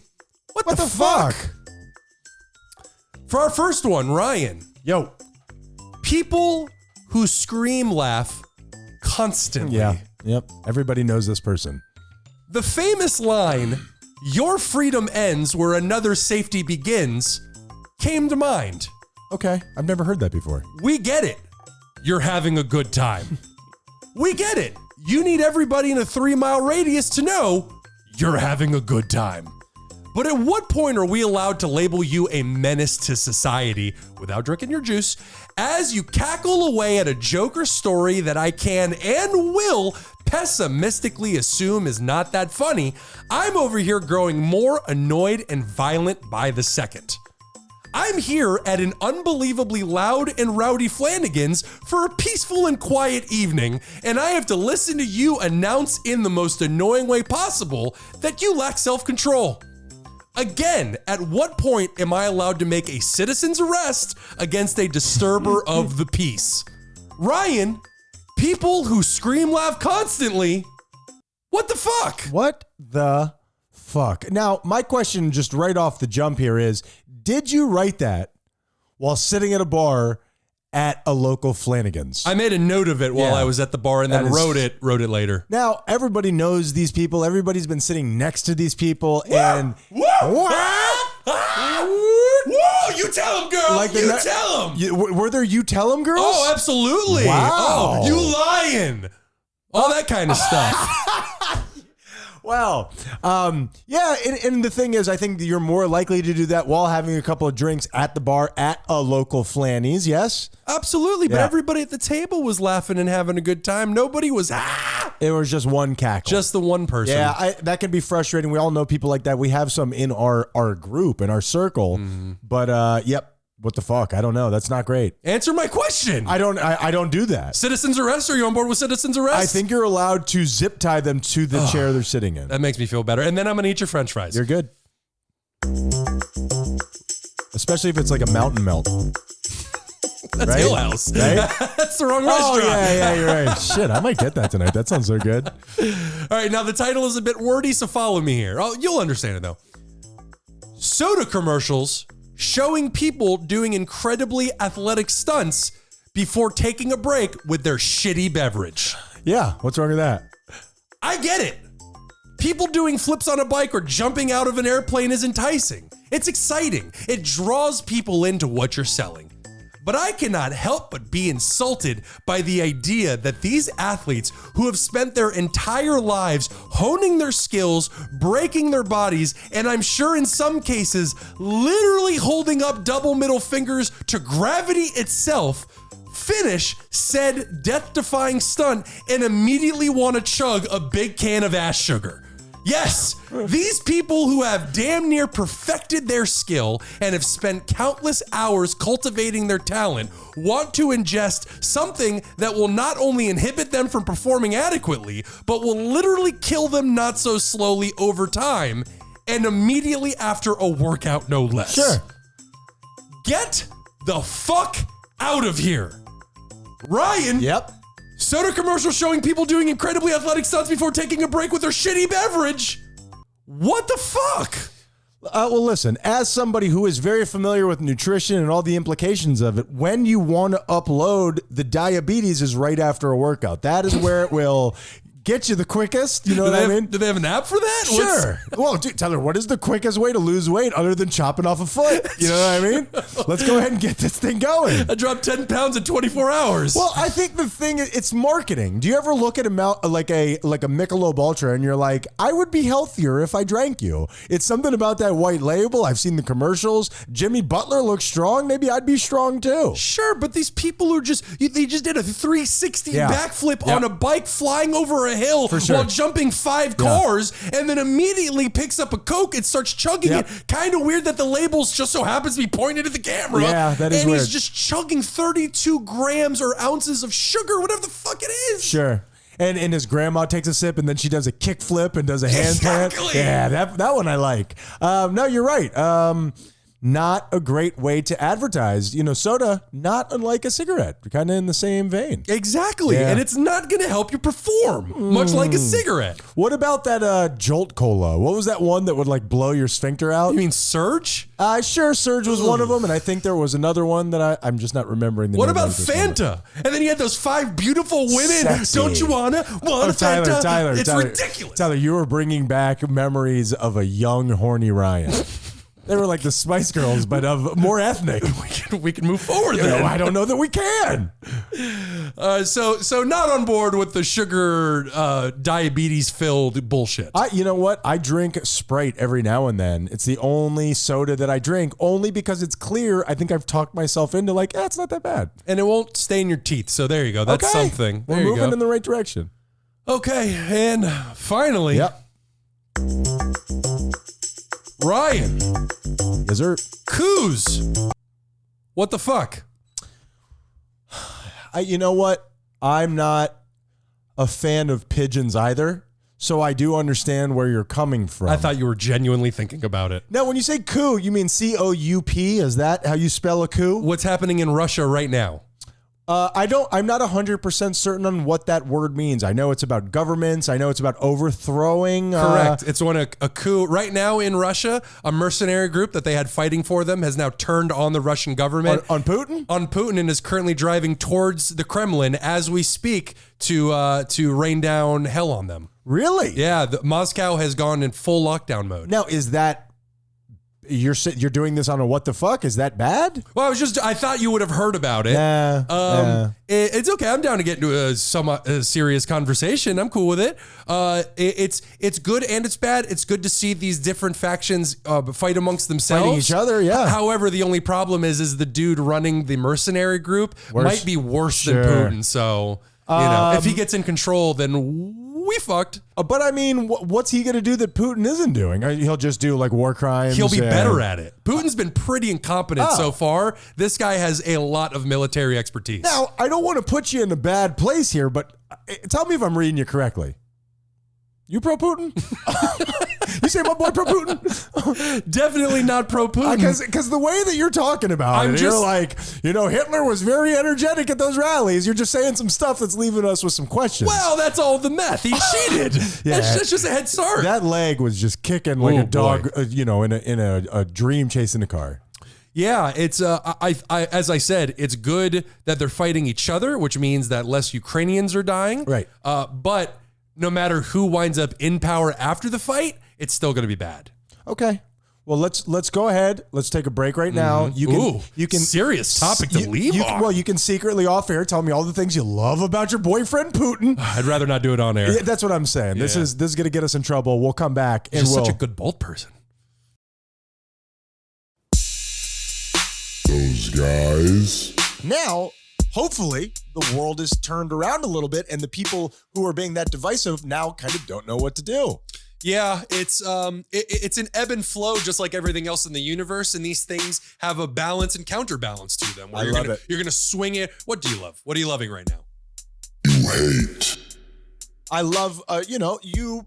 what the fuck? For our first one, Ryan, Yo. people who scream laugh constantly. Yeah. Yep. Everybody knows this person. The famous line, "Your freedom ends where another safety begins," came to mind. Okay. I've never heard that before. We get it. You're having a good time. We get it. You need everybody in a 3-mile radius to know you're having a good time. But at what point are we allowed to label you a menace to society without drinking your juice as you cackle away at a joke or story that I can and will pessimistically assume is not that funny? I'm over here growing more annoyed and violent by the second. I'm here at an unbelievably loud and rowdy Flanagan's for a peaceful and quiet evening, and I have to listen to you announce in the most annoying way possible that you lack self-control. Again, at what point am I allowed to make a citizen's arrest against a disturber of the peace? Ryan, people who scream laugh constantly, what the fuck? What the fuck? Now, my question just right off the jump here is, did you write that while sitting at a bar at a local Flanagan's? I made a note of it while Yeah. I was at the bar and then wrote it later. Now, everybody knows these people. Everybody's been sitting next to these people. And Whoa! Whoa! You tell him, girl. Like the you ne- tell him. were there you tell them girls? Oh, absolutely. Wow. Oh, you lying. All that kind of stuff. Wow. Yeah, and the thing is, I think you're more likely to do that while having a couple of drinks at the bar at a local Flanny's, yes? Absolutely. But Yeah. everybody at the table was laughing and having a good time. Nobody was, It was just one cackle. just the one person. Yeah, that can be frustrating. We all know people like that. We have some in our group, in our circle. But, yep, what the fuck? I don't know. That's not great. Answer my question. I don't do that. Citizens arrest? Are you on board with citizens arrest? I think you're allowed to zip tie them to the chair they're sitting in. that makes me feel better. And then I'm going to eat your french fries. You're good. especially if it's like a mountain melt. That's right? Hill House. Right? That's the wrong Oh, restaurant. yeah, you're right. Shit, I might get that tonight. That sounds so good. All right, now the title is a bit wordy, so follow me here. Oh, you'll understand it, though. Soda commercials showing people doing incredibly athletic stunts before taking a break with their shitty beverage. Yeah, what's wrong with that? I get it. People doing flips on a bike or jumping out of an airplane is enticing. It's exciting. It draws people into what you're selling. But I cannot help but be insulted by the idea that these athletes who have spent their entire lives honing their skills, breaking their bodies, and I'm sure in some cases, literally holding up double middle fingers to gravity itself, finish said death-defying stunt and immediately want to chug a big can of ass sugar. Yes, these people who have damn near perfected their skill and have spent countless hours cultivating their talent want to ingest something that will not only inhibit them from performing adequately, but will literally kill them not so slowly over time and immediately after a workout, no less. Sure. Get the fuck out of here. Ryan. Yep. Soda commercial showing people doing incredibly athletic stunts before taking a break with their shitty beverage. What the fuck? Well, listen, as somebody who is very familiar with nutrition and all the implications of it, when you want to upload, the diabetes is right after a workout. That is where it will get you the quickest. You know what I mean? Do they have an app for that? Sure. Well, dude, Tyler, what is the quickest way to lose weight other than chopping off a foot? You know what I mean? Let's go ahead and get this thing going. I dropped 10 pounds in 24 hours. Well, I think the thing is, it's marketing. Do you ever look at like a Michelob Ultra and you're like, I would be healthier if I drank you? It's something about that white label. I've seen the commercials. Jimmy Butler looks strong. Maybe I'd be strong too. Sure, but these people who they just did a 360 Yeah. backflip Yep. on a bike flying over a hill For sure. while jumping 5 cars and then immediately picks up a Coke and starts chugging Yep. it. Kind of weird that the labels just so happens to be pointed at the camera. Yeah, that is and weird. he's just chugging 32 grams or ounces of sugar, whatever the fuck it is. Sure. And his grandma takes a sip and then she does a kick flip and does a hand plant. Exactly. Yeah, that one I like. No, you're right. Not a great way to advertise. You know, soda, not unlike a cigarette, kind of in the same vein. Exactly. Yeah. And it's not going to help you perform, much like a cigarette. What about that Jolt Cola? What was that one that would like blow your sphincter out? You mean Surge? Sure, Surge was one of them, and I think there was another one that I'm just not remembering the What name about of this moment. Fanta? And then you had those 5 beautiful women. Sexy. Don't you want a Fanta? Tyler, It's Tyler, ridiculous. Tyler, you were bringing back memories of a young, horny Ryan. They were like the Spice Girls, but of more ethnic. We can move forward You know, then. I don't know that we can. So not on board with the sugar diabetes-filled bullshit. You know what? I drink Sprite every now and then. It's the only soda that I drink, only because it's clear. I think I've talked myself into like, it's not that bad. And it won't stain your teeth. So there you go. That's Okay. something. There We're you moving go. in the right direction. Okay, and finally, Yep. Ryan, Yes, sir. coups. What the fuck? You know what? I'm not a fan of pigeons either, so I do understand where you're coming from. I thought you were genuinely thinking about it. Now, when you say coup, you mean COUP? Is that how you spell a coup? What's happening in Russia right now? I'm not 100% certain on what that word means. I know it's about governments. I know it's about overthrowing. Correct. It's when a coup right now in Russia, a mercenary group that they had fighting for them has now turned on the Russian government. On Putin? On Putin, and is currently driving towards the Kremlin as we speak to rain down hell on them. Really? Yeah, Moscow has gone in full lockdown mode. Now, is that... You're doing this on a what the fuck? Is that bad? Well, I thought you would have heard about it. It's okay. I'm down to get into a serious conversation. I'm cool with it. It's good and it's bad. It's good to see these different factions fight amongst themselves. Fighting each other, yeah. However, the only problem is the dude running the mercenary group might be worse than Sure. Putin. So, if he gets in control, then we fucked. But I mean, what's he going to do that Putin isn't doing? He'll just do like war crimes. He'll be and- better at it. Putin's been pretty incompetent so far. This guy has a lot of military expertise. Now, I don't want to put you in a bad place here, but tell me if I'm reading you correctly. You pro Putin? You say my boy pro Putin? Definitely not pro Putin. Because the way that you're talking about I'm it, just- you're like, Hitler was very energetic at those rallies. You're just saying some stuff that's leaving us with some questions. Well, that's all the meth. He cheated. Yeah. That's just a head start. That leg was just kicking like a dog, boy. in a dream chasing a car. Yeah, it's as I said, it's good that they're fighting each other, which means that less Ukrainians are dying. Right. But no matter who winds up in power after the fight, it's still going to be bad. Okay. Well, let's go ahead. Let's take a break right now. You can serious topic to leave on. Well, you can secretly off air tell me all the things you love about your boyfriend Putin. I'd rather not do it on air. Yeah, that's what I'm saying. This is going to get us in trouble. We'll come back and He's we'll such a good bolt person. Those guys. now. Hopefully, the world is turned around a little bit, and the people who are being that divisive now kind of don't know what to do. Yeah, it's an ebb and flow, just like everything else in the universe, and these things have a balance and counterbalance to them. I love it. You're gonna swing it. What do you love? What are you loving right now? You hate. I love, you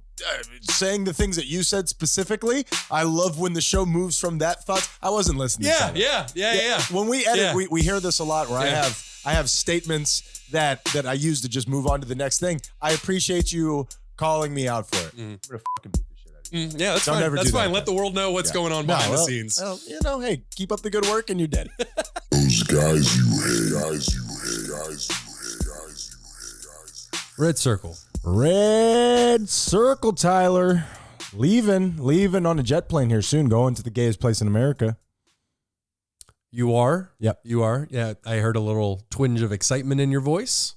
saying the things that you said specifically. I love when the show moves from that thought. I wasn't listening. to that. Yeah. When we edit, Yeah. we hear this a lot where I have statements that I use to just move on to the next thing. I appreciate you calling me out for it. I'm gonna fucking beat the shit out of you. Yeah, that's Don't fine. ever That's do that fine. again. Let the world know what's going on behind the scenes. Well, hey, keep up the good work and you're dead. Those guys you hate. Guys you hate. Guys you hate. Guys you hate. Guys you hate. Red circle. Red circle, Tyler. Leaving on a jet plane here soon, going to the gayest place in America. You are? Yep. You are? Yeah, I heard a little twinge of excitement in your voice.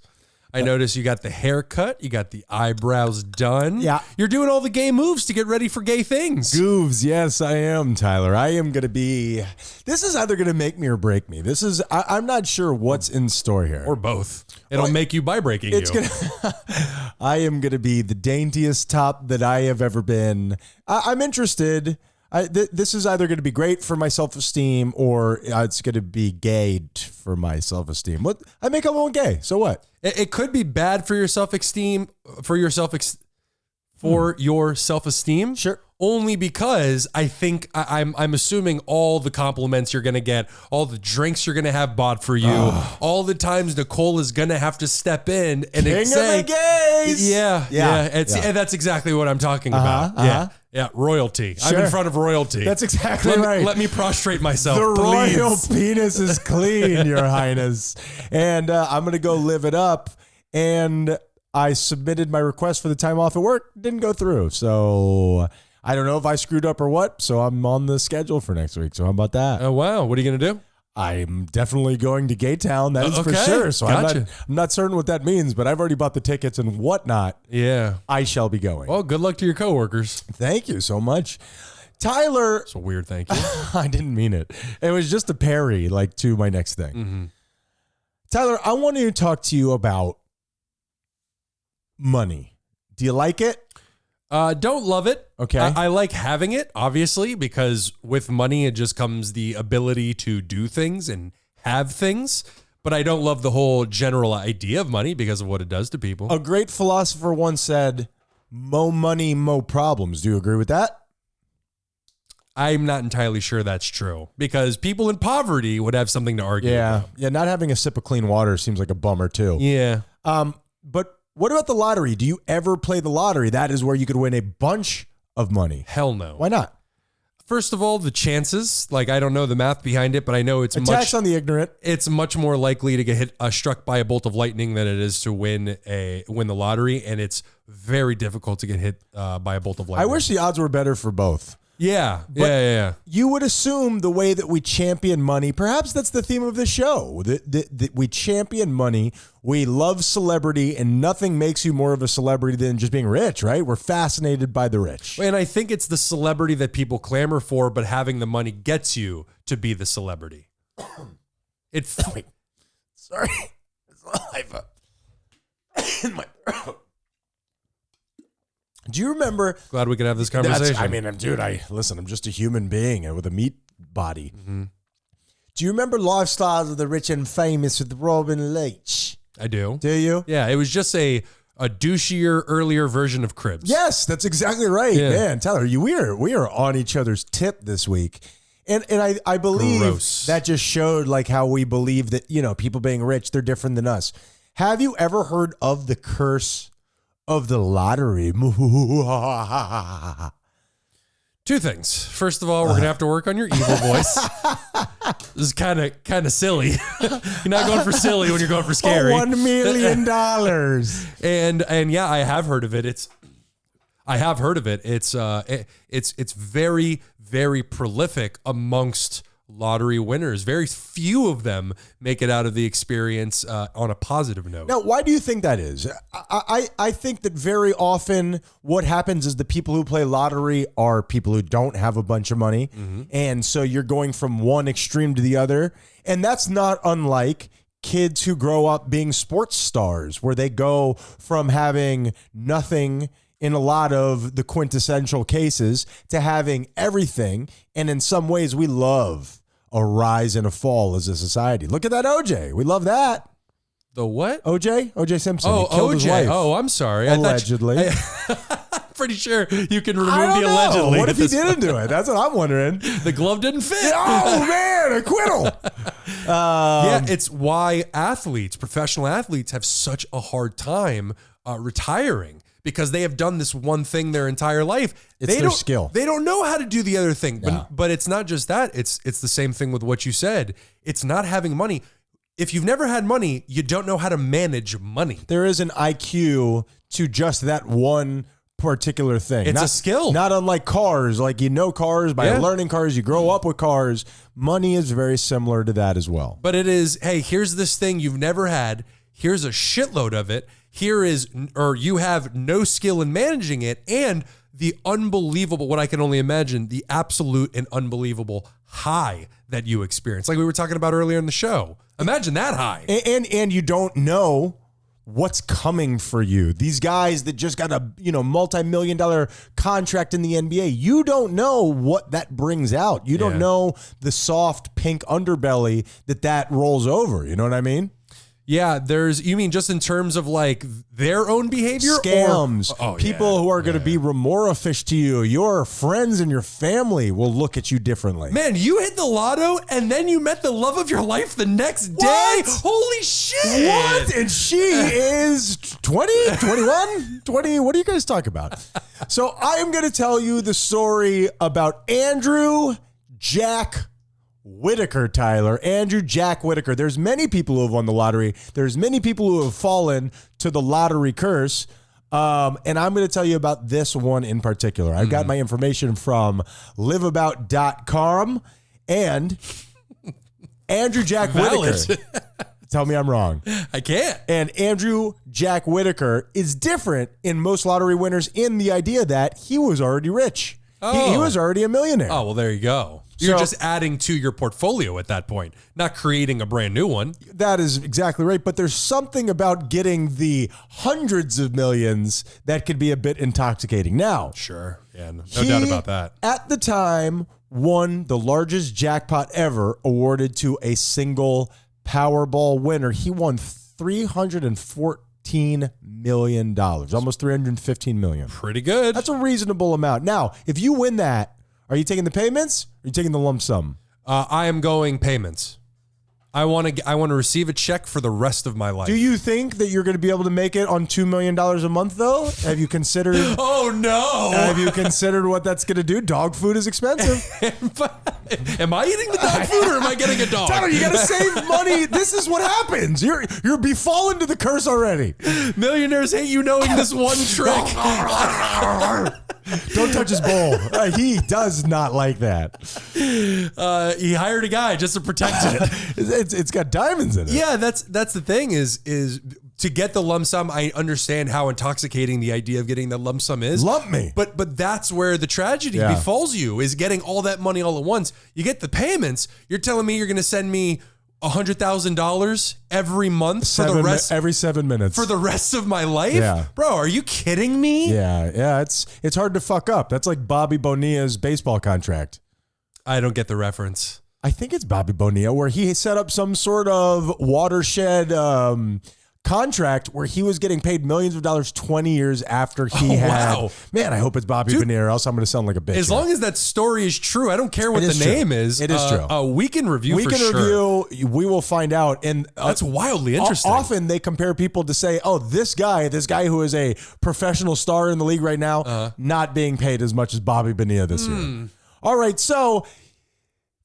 I noticed you got the haircut, you got the eyebrows done. Yeah. You're doing all the gay moves to get ready for gay things. Goofs, yes, I am, Tyler. I am going to be... This is either going to make me or break me. I'm not sure what's in store here. Or both. It'll Well, make you by breaking you. I am going to be the daintiest top that I have ever been. I'm interested. This is either going to be great for my self-esteem or it's going to be gay for my self-esteem. What? I make everyone gay. So what? It could be bad for your self-esteem, your self-esteem. Sure. Only because I think I'm assuming all the compliments you're gonna get, all the drinks you're gonna have bought for you, all the times Nicole is gonna have to step in and King say, of the gays. Yeah. And that's exactly what I'm talking about. Yeah, royalty. I'm Sure. in front of royalty. That's exactly right. Let me prostrate myself. The please. royal penis is clean, Your Highness. And I'm going to go live it up. And I submitted my request for the time off at work. Didn't go through. So I don't know if I screwed up or what. So I'm on the schedule for next week. So how about that? Oh wow, what are you gonna do? I'm definitely going to Gay Town. That is for Okay. sure. So Gotcha. I'm not certain what that means, but I've already bought the tickets and whatnot. Yeah. I shall be going. Well, good luck to your coworkers. Thank you so much. Tyler, It's a weird thank you. I didn't mean it. It was just a parry, to my next thing. Mm-hmm. Tyler, I want to talk to you about money. Do you like it? Don't love it. Okay. I like having it, obviously, because with money, it just comes the ability to do things and have things. But I don't love the whole general idea of money because of what it does to people. A great philosopher once said, "Mo money, mo problems." Do you agree with that? I'm not entirely sure that's true because people in poverty would have something to argue about. Yeah. Not having a sip of clean water seems like a bummer too. Yeah. But what about the lottery? Do you ever play the lottery? That is where you could win a bunch of money. Hell no. Why not? First of all, the chances, I don't know the math behind it, but I know it's A tax on the ignorant. it's much more likely to get struck by a bolt of lightning than it is to win the lottery, and it's very difficult to get hit by a bolt of lightning. I wish the odds were better for both. Yeah. Yeah. You would assume the way that we champion money, perhaps that's the theme of the show, that we champion money, we love celebrity, and nothing makes you more of a celebrity than just being rich, right? We're fascinated by the rich. And I think it's the celebrity that people clamor for, but having the money gets you to be the celebrity. Sorry. It's saliva in my throat. Do you remember? Glad we could have this conversation. I'm just a human being with a meat body. Mm-hmm. Do you remember Lifestyles of the Rich and Famous with Robin Leach? I do. Do you? Yeah, it was just a a douchier, earlier version of Cribs. Yes, that's exactly right, man. Tyler, we are on each other's tip this week. And I believe that just showed like how we believe that, people being rich, they're different than us. Have you ever heard of the curse of the lottery? Two things. First of all, we're going to have to work on your evil voice. This is kind of silly. You're not going for silly when you're going for scary. $1 million. And yeah, I have heard of it. It's very, very prolific amongst lottery winners. Very few of them make it out of the experience on a positive note. Now, why do you think that is? I think that very often what happens is the people who play lottery are people who don't have a bunch of money. Mm-hmm. And so you're going from one extreme to the other. And that's not unlike kids who grow up being sports stars, where they go from having nothing in a lot of the quintessential cases to having everything. And in some ways, we love a rise and a fall as a society. Look at that OJ. We love that. The what? OJ Simpson. Oh, he killed his wife. Oh, I'm sorry. Allegedly. I'm pretty sure you can remove I don't the know. allegedly. What if he didn't do it? That's what I'm wondering. The glove didn't fit. Oh, man, acquittal. Yeah, it's why professional athletes have such a hard time retiring. Because they have done this one thing their entire life. It's their skill. They don't know how to do the other thing. Yeah. But it's not just that. It's the same thing with what you said. It's not having money. If you've never had money, you don't know how to manage money. There is an IQ to just that one particular thing. It's a skill. Not unlike cars. Like cars by learning cars. You grow up with cars. Money is very similar to that as well. But it is, hey, here's this thing you've never had. Here's a shitload of it. You have no skill in managing it, and the unbelievable, what I can only imagine, the absolute and unbelievable high that you experience. Like we were talking about earlier in the show. Imagine that high. And you don't know what's coming for you. These guys that just got a multi-million-dollar contract in the NBA, you don't know what that brings out. You don't know the soft pink underbelly that rolls over. You know what I mean? Yeah, you mean just in terms of like their own behavior? Scams. People who are going to be remora-fish to you. Your friends and your family will look at you differently. Man, you hit the lotto and then you met the love of your life the next day? Holy shit. What? And she is 20, 21, 20. What are you guys talking about? So I am going to tell you the story about Andrew Jack Whitaker, Tyler. Andrew Jack Whitaker. There's many people who have won the lottery. There's many people who have fallen to the lottery curse. And I'm going to tell you about this one in particular. I've got my information from liveabout.com and Andrew Jack Whitaker. Tell me I'm wrong. I can't. And Andrew Jack Whitaker is different in most lottery winners in the idea that he was already rich. He was already a millionaire. Oh, well, there you go. You're just adding to your portfolio at that point, not creating a brand new one. That is exactly right. But there's something about getting the hundreds of millions that could be a bit intoxicating. Now, sure. Yeah, no doubt about that. At the time, won the largest jackpot ever awarded to a single Powerball winner. He won $314 million, almost $315 million. Pretty good. That's a reasonable amount. Now, if you win that, are you taking the payments or are you taking the lump sum? I am going payments. I want to receive a check for the rest of my life. Do you think that you're going to be able to make it on $2 million a month, though? Have you considered? Oh, no. Have you considered what that's going to do? Dog food is expensive. Am I eating the dog food or am I getting a dog? Tyler, you got to save money. This is what happens. You're befallen to the curse already. Millionaires hate you knowing this one trick. Don't touch his bowl. He does not like that. He hired a guy just to protect it. It's got diamonds in it. Yeah, that's the thing is to get the lump sum. I understand how intoxicating the idea of getting the lump sum is. Lump me. But that's where the tragedy befalls you, is getting all that money all at once. You get the payments. You're telling me you're going to send me $100,000 every month for the rest every 7 minutes for the rest of my life? Yeah. Bro, are you kidding me? Yeah. It's hard to fuck up. That's like Bobby Bonilla's baseball contract. I don't get the reference. I think it's Bobby Bonilla, where he set up some sort of watershed contract where he was getting paid millions of dollars 20 years after he had. wow. Man, I hope it's Bobby Bonilla, or else I'm going to sound like a bitch. As long as that story is true, I don't care what the name is. It is true. A week in review. Week in review, we will find out. And that's wildly interesting. Often they compare people to say, "Oh, this guy who is a professional star in the league right now, not being paid as much as Bobby Bonilla this year." All right, so.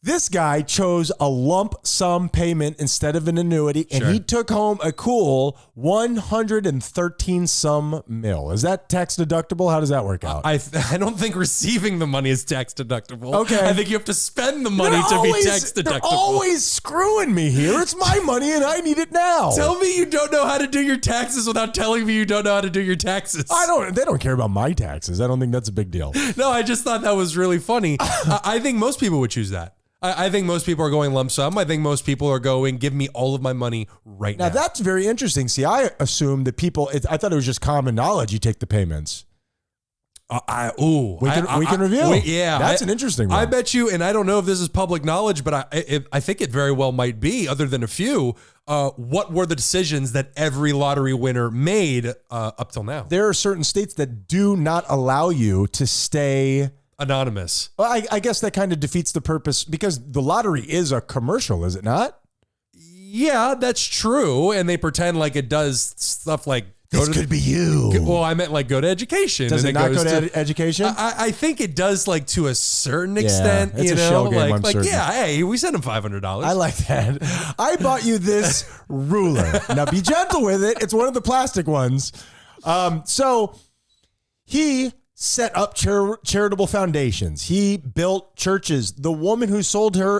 This guy chose a lump sum payment instead of an annuity, and he took home a cool 113 some mil. Is that tax deductible? How does that work out? I don't think receiving the money is tax deductible. Okay. I think you have to spend the money to be tax deductible. They're always screwing me here. It's my money, and I need it now. Tell me you don't know how to do your taxes without telling me you don't know how to do your taxes. They don't care about my taxes. I don't think that's a big deal. No, I just thought that was really funny. I think most people would choose that. I think most people are going lump sum. I think most people are going, give me all of my money right now. Now, that's very interesting. See, I assumed that I thought it was just common knowledge you take the payments. We can review. That's an interesting one. I bet you, and I don't know if this is public knowledge, but I think it very well might be, other than a few, what were the decisions that every lottery winner made up till now? There are certain states that do not allow you to stay anonymous. Well, I guess that kind of defeats the purpose because the lottery is a commercial, is it not? Yeah, that's true. And they pretend like it does stuff like this could be you. Well, I meant like go to education. Does it not go to education? I think it does, like to a certain extent. It's a shell game. Like yeah, hey, we sent him $500. I like that. I bought you this ruler. Now be gentle with it. It's one of the plastic ones. So he set up charitable foundations. He built churches. The woman who sold him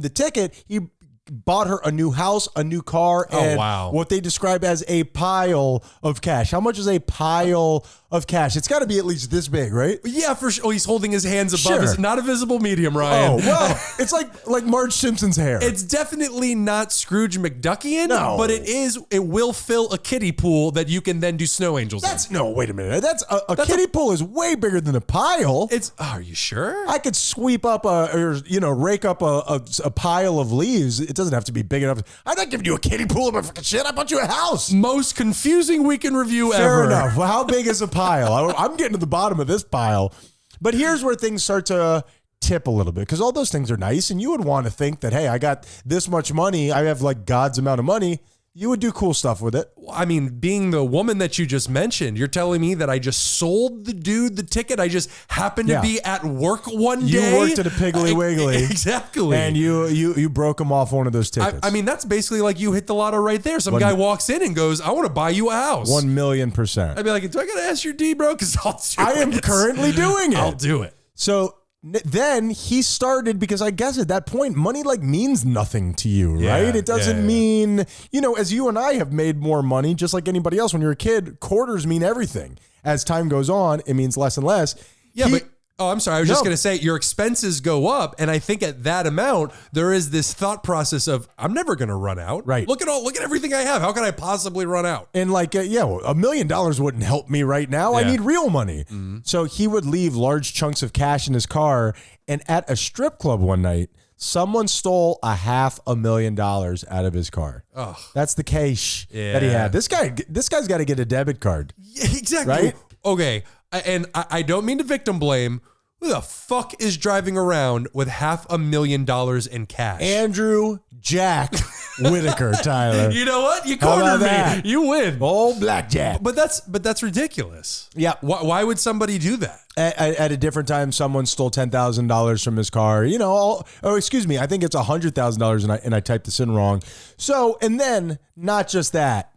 the ticket, he bought her a new house, a new car, and what they describe as a pile of cash. How much is a pile of cash? It's got to be at least this big, right? Yeah, for sure. Oh, he's holding his hands above. It's not a visible medium, Ryan. Oh, well, it's like Marge Simpson's hair. It's definitely not Scrooge McDuckian, but it will fill a kiddie pool that you can then do snow angels in. No, wait a minute. That's a kiddie pool is way bigger than a pile. Are you sure? I could sweep up rake up a pile of leaves. It doesn't have to be big enough. I'm not giving you a kiddie pool of my fucking shit. I bought you a house. Most confusing week in review ever. Fair enough. Well, how big is a pile? I'm getting to the bottom of this pile. But here's where things start to tip a little bit, because all those things are nice, and you would want to think that, hey, I got this much money. I have like God's amount of money. You would do cool stuff with it. I mean, being the woman that you just mentioned, you're telling me that I just sold the dude the ticket. I just happened to be at work one day. You worked at a Piggly Wiggly. Exactly. And you broke him off one of those tickets. I mean, that's basically like you hit the lotto right there. Some guy walks in and goes, I want to buy you a house. 1,000,000%. I'd be like, do I got to ask your D, bro? Because I am currently doing it. I'll do it. So then he started, because I guess at that point, money like means nothing to you, right? It doesn't mean, as you and I have made more money, just like anybody else, when you're a kid, quarters mean everything. As time goes on, it means less and less. Yeah, I'm sorry. I was just going to say your expenses go up. And I think at that amount, there is this thought process of, I'm never going to run out. Right. Look at everything I have. How can I possibly run out? And like, $1 million wouldn't help me right now. I need real money. Mm-hmm. So he would leave large chunks of cash in his car. And at a strip club one night, someone stole $500,000 out of his car. Oh, that's the cash that he had. This guy's got to get a debit card. Yeah, exactly. Right? Okay. And I don't mean to victim blame. Who the fuck is driving around with $500,000 in cash? Andrew Jack Whitaker, Tyler. You know what? You cornered me. You win. Old blackjack. But that's ridiculous. Yeah. Why would somebody do that? At a different time, someone stole $10,000 from his car. I think it's $100,000, and I typed this in wrong. So, and then not just that.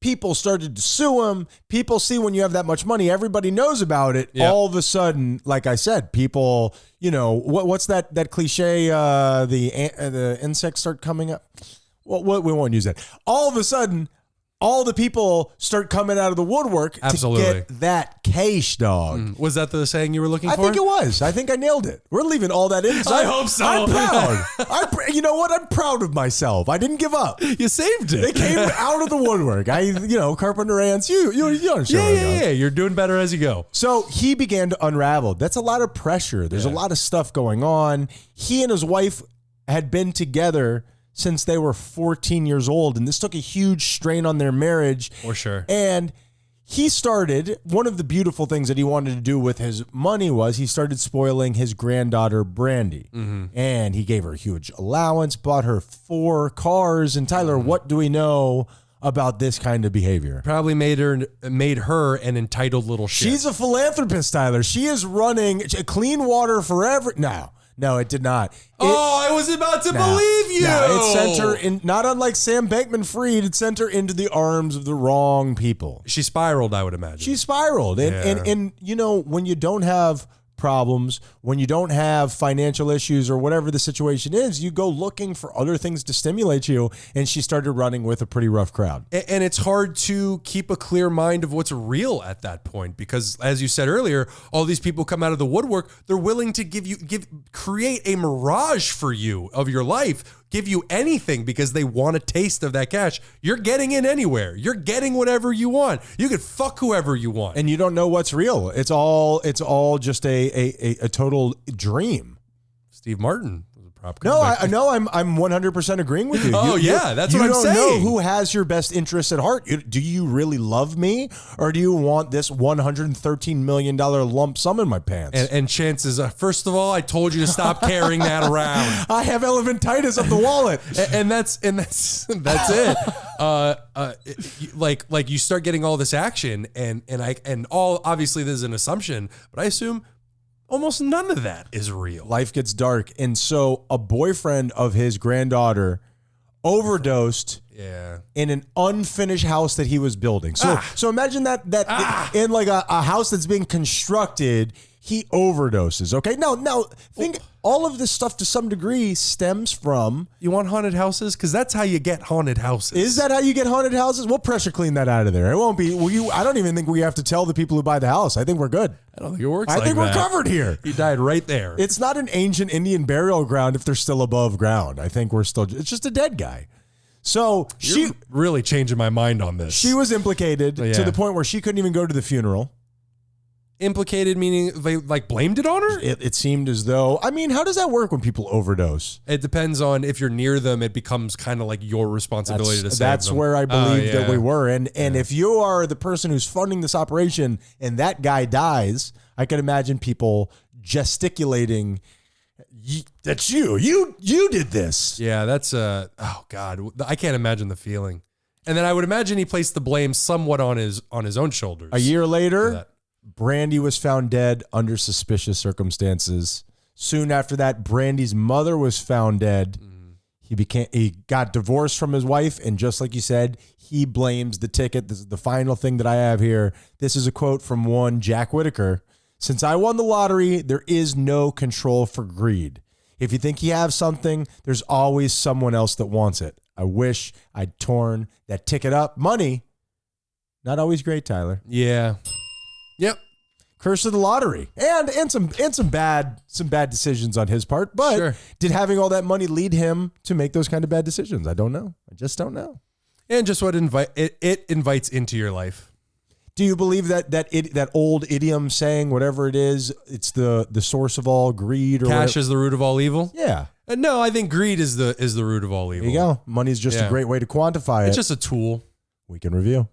People started to sue him. People see when you have that much money, everybody knows about it. Yep. All of a sudden, like I said, people, what's that cliche? The insects start coming up. Well, we won't use that. All of a sudden, all the people start coming out of the woodwork to get that cash, dog. Was that the saying you were looking for? I think it was. I think I nailed it. We're leaving all that in. I hope so. I'm proud. You know what? I'm proud of myself. I didn't give up. You saved it. They came out of the woodwork. Carpenter ants. You understand. Yeah. You're doing better as you go. So he began to unravel. That's a lot of pressure. There's a lot of stuff going on. He and his wife had been together since they were 14 years old. And this took a huge strain on their marriage. For sure. And he started, one of the beautiful things that he wanted to do with his money was he started spoiling his granddaughter, Brandy. And he gave her a huge allowance, bought her 4 cars. And Tyler, what do we know about this kind of behavior? Probably made her an entitled little shit. She's a philanthropist, Tyler. She is running Clean Water Forever. No, it did not. I was about to believe you. It sent her in, not unlike Sam Bankman-Fried, it sent her into the arms of the wrong people. She spiraled, I would imagine. She spiraled. And you know, when you don't have problems, when you don't have financial issues or whatever the situation is, you go looking for other things to stimulate you. And she started running with a pretty rough crowd. And it's hard to keep a clear mind of what's real at that point because, as you said earlier, all these people come out of the woodwork. They're willing to create a mirage for you of your life, give you anything because they want a taste of that cash. You're getting in anywhere. You're getting whatever you want. You could fuck whoever you want. And you don't know what's real. It's all just a total dream. Steve Martin was a prop guy. No, I'm 100% agreeing with you. That's what I'm saying. You don't know who has your best interests at heart. Do you really love me, or do you want this $113 million lump sum in my pants? And chances are, first of all, I told you to stop carrying that around. I have elephantitis of the wallet, and that's it. Like you start getting all this action, and all obviously there's an assumption, but I assume almost none of that is real. Life gets dark. And so a boyfriend of his granddaughter overdosed in an unfinished house that he was building. So imagine that in like a house that's being constructed, he overdoses. Okay. Now think all of this stuff to some degree stems from. You want haunted houses? Because that's how you get haunted houses. Is that how you get haunted houses? We'll pressure clean that out of there. It won't be. I don't even think we have to tell the people who buy the house. I think we're good. I don't think it works. I think we're covered here. He died right there. It's not an ancient Indian burial ground if they're still above ground. I think we're still. It's just a dead guy. So You're really changing my mind on this. She was implicated to the point where she couldn't even go to the funeral. Implicated meaning they like blamed it on her? It seemed as though, I mean, how does that work when people overdose? It depends on if you're near them, it becomes kind of like your responsibility to save them. That's where I believe that we were. And if you are the person who's funding this operation and that guy dies, I can imagine people gesticulating, that's you did this. Yeah, that's oh God, I can't imagine the feeling. And then I would imagine he placed the blame somewhat on his own shoulders. A year later, Brandy was found dead under suspicious circumstances. Soon after that, Brandy's mother was found dead. He got divorced from his wife, and just like you said, he blames the ticket. This is the final thing that I have here. This is a quote from one Jack Whitaker. "Since I won the lottery, there is no control for greed. If you think you have something, there's always someone else that wants it. I wish I'd torn that ticket up." Money, not always great, Tyler. Yeah. Yep. Curse of the lottery, and some bad decisions on his part. But did having all that money lead him to make those kind of bad decisions? I don't know. I just don't know. And just what it invites into your life. Do you believe that old idiom saying, whatever it is, it's the source of all greed, or cash whatever? is the root of all evil? Yeah. No, I think greed is the root of all evil. There you go. Money's just a great way to quantify it. It's just a tool. We can review.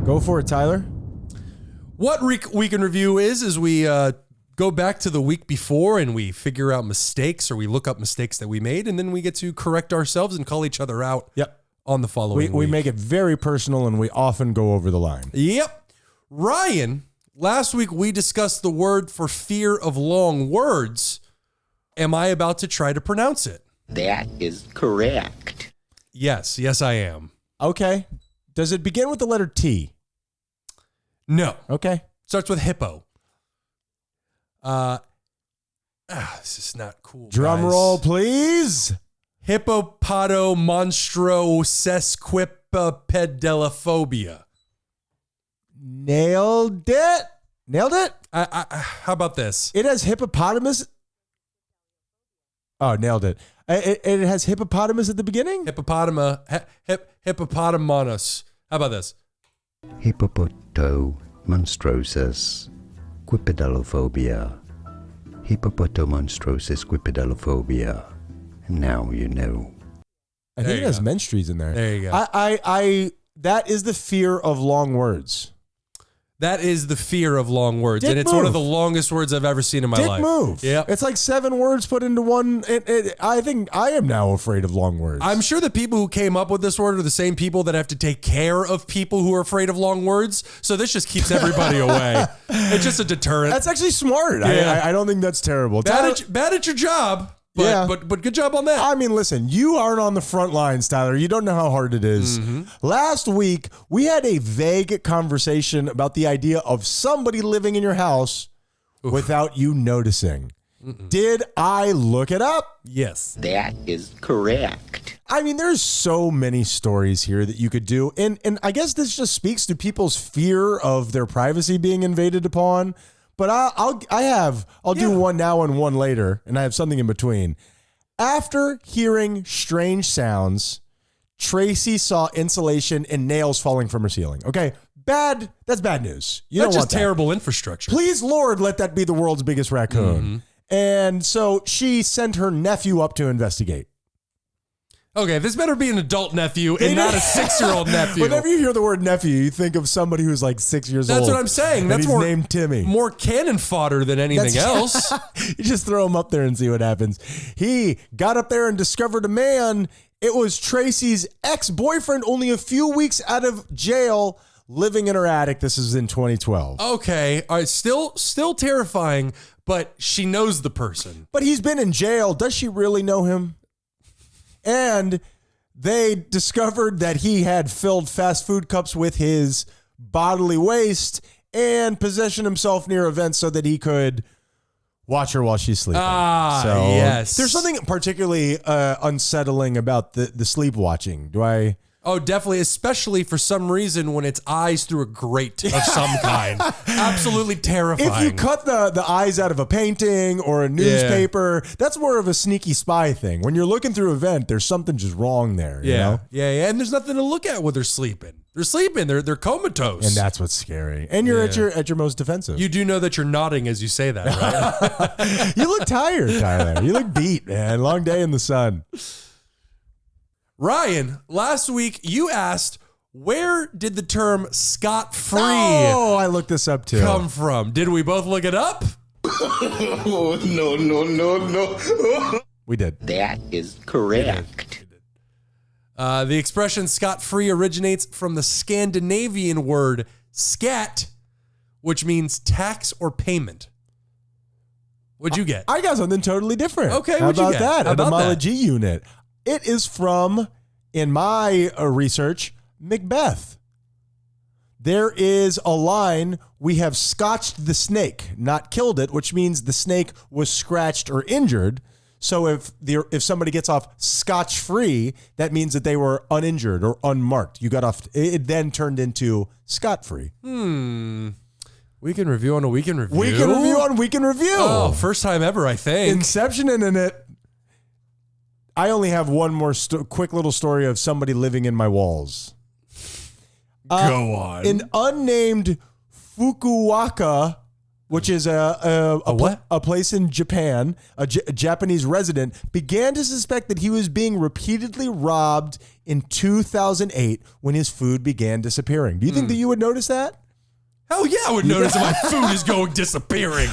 Go for it, Tyler. What week in review is we go back to the week before and we figure out mistakes, or we look up mistakes that we made, and then we get to correct ourselves and call each other out on the following week. We make it very personal, and we often go over the line. Yep. Ryan, last week we discussed the word for fear of long words. Am I about to try to pronounce it? That is correct. Yes, I am. Okay. Does it begin with the letter T? No. Okay. Starts with hippo. This is not cool. Drum roll, please. Hippopotomonstrosesquipedalophobia. Nailed it. How about this? It has hippopotamus. Oh, nailed it. It has hippopotamus at the beginning? Hippopotamonus. How about this? Hippopotamonus. monstrosus, quipidellophobia, hippopotomonstrosus quipidellophobia. And now you know. I think it has menstrues in there. There you go. I that is the fear of long words. That is the fear of long words. Dick and it's move. one of the longest words I've ever seen in my Dick life. move. Yeah. It's like 7 words put into one. I think I am now afraid of long words. I'm sure the people who came up with this word are the same people that have to take care of people who are afraid of long words. So this just keeps everybody away. It's just a deterrent. That's actually smart. Yeah. I don't think that's terrible. Bad at your job, but, Yeah. but good job on that. I mean, listen, you aren't on the front lines, Tyler. You don't know how hard it is. Last week, we had a vague conversation about the idea of somebody living in your house without you noticing. Did I look it up? Yes. That is correct. I mean, there's so many stories here that you could do. And I guess this just speaks to people's fear of their privacy being invaded upon. But I'll do one now and one later, and I have something in between. After hearing strange sounds, Tracy saw insulation and nails falling from her ceiling. Okay, that's bad news. You That's don't just want that. terrible infrastructure. Please, Lord, let that be the world's biggest raccoon. And so she sent her nephew up to investigate. Okay, this better be an adult nephew and not a 6-year-old nephew. Whenever you hear the word nephew, you think of somebody who's like 6 years old. That's what I'm saying. And That's he's more named Timmy. More cannon fodder than anything else. You just throw him up there and see what happens. He got up there and discovered a man. It was Tracy's ex-boyfriend, only a few weeks out of jail, living in her attic. This is in 2012. Okay, all right, still terrifying, but she knows the person. But he's been in jail. Does she really know him? And they discovered that he had filled fast food cups with his bodily waste and positioned himself near events so that he could watch her while she's sleeping. Yes. There's something particularly unsettling about the sleep watching. Oh, definitely, especially for some reason when it's eyes through a grate of some kind. Absolutely terrifying. If you cut the eyes out of a painting or a newspaper, that's more of a sneaky spy thing. When you're looking through a vent, there's something just wrong there. You know? Yeah, and there's nothing to look at when they're sleeping. They're sleeping. They're comatose. And that's what's scary. And you're at your most defensive. You do know that you're nodding as you say that, right? You look tired, Tyler. You look beat, man. Long day in the sun. Ryan, last week you asked, where did the term scot-free Oh, I looked this up too. come from? Did we both look it up? Oh, no. We did. That is correct. The expression scot-free originates from the Scandinavian word scat, which means tax or payment. What'd you get? I got something totally different. Okay, how what'd you about get? that? How about Etymology unit. It is from, in my research, Macbeth. There is a line, we have scotched the snake, not killed it, which means the snake was scratched or injured. So if somebody gets off scotch-free, that means that they were uninjured or unmarked. You got off. It then turned into scot-free. Weekend review on a weekend review. Weekend review on weekend review. Oh, first time ever, I think. Inception in it. I only have one more quick little story of somebody living in my walls. Go on. An unnamed Fukuoka, which is a place in Japan, a Japanese resident, began to suspect that he was being repeatedly robbed in 2008 when his food began disappearing. Do you think that you would notice that? Hell yeah, I would notice if my food is going disappearing.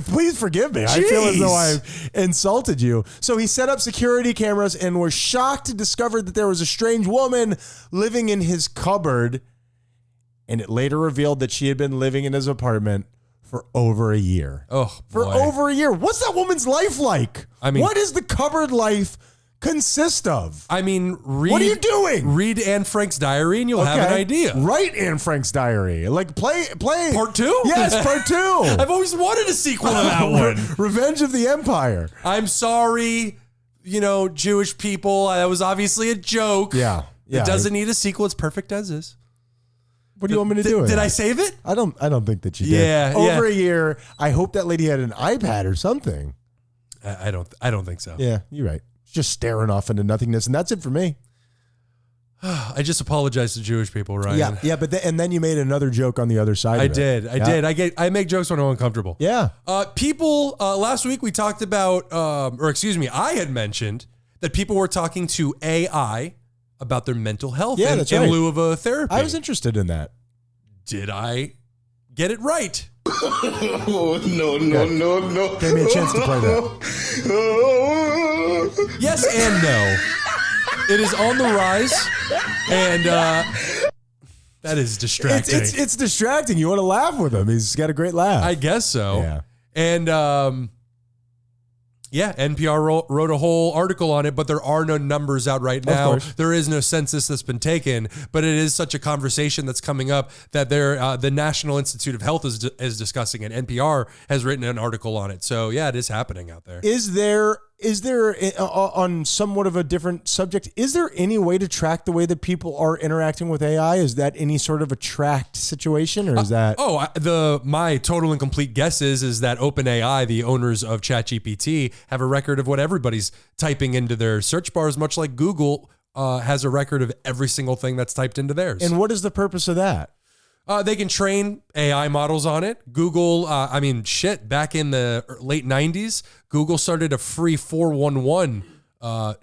Please forgive me. I feel as though I've insulted you. So he set up security cameras and was shocked to discover that there was a strange woman living in his cupboard. And it later revealed that she had been living in his apartment for over a year. Oh, for boy. over a year. What's that woman's life like? I mean, what does the cupboard life consist of? I mean, what are you doing? Read Anne Frank's diary and you'll have an idea. Write Anne Frank's diary. Like play part 2? Yes, part 2. I've always wanted a sequel to that one. Revenge of the Empire. I'm sorry, Jewish people. That was obviously a joke. Yeah. It doesn't need a sequel. It's perfect as is. What do you want me to do? Did I save it? I don't think that you did. Yeah. Over a year. I hope that lady had an iPad or something. I don't think so. Yeah, you're right. Just staring off into nothingness, and that's it for me. I just apologized to Jewish people, Ryan. Yeah, but and then you made another joke on the other side. I did. I make jokes when I'm uncomfortable. Yeah. People, last week we talked about, I had mentioned that people were talking to AI about their mental health in lieu of a therapy. I was interested in that. Did I get it right? Oh, no. Gave me a chance to play that. Yes and no. It is on the rise, and that is distracting. It's distracting. You want to laugh with him. He's got a great laugh. I guess so. Yeah. And NPR wrote a whole article on it, but there are no numbers out right now. Of course. There is no census that's been taken, but it is such a conversation that's coming up that the National Institute of Health is discussing it. NPR has written an article on it. So yeah, it is happening out there. Is there on somewhat of a different subject, is there any way to track the way that people are interacting with AI? Is that any sort of a tracked situation, or is that? My total and complete guess is that OpenAI, the owners of ChatGPT, have a record of what everybody's typing into their search bars, much like Google has a record of every single thing that's typed into theirs. And what is the purpose of that? They can train AI models on it. Google, back in the late 90s, Google started a free 411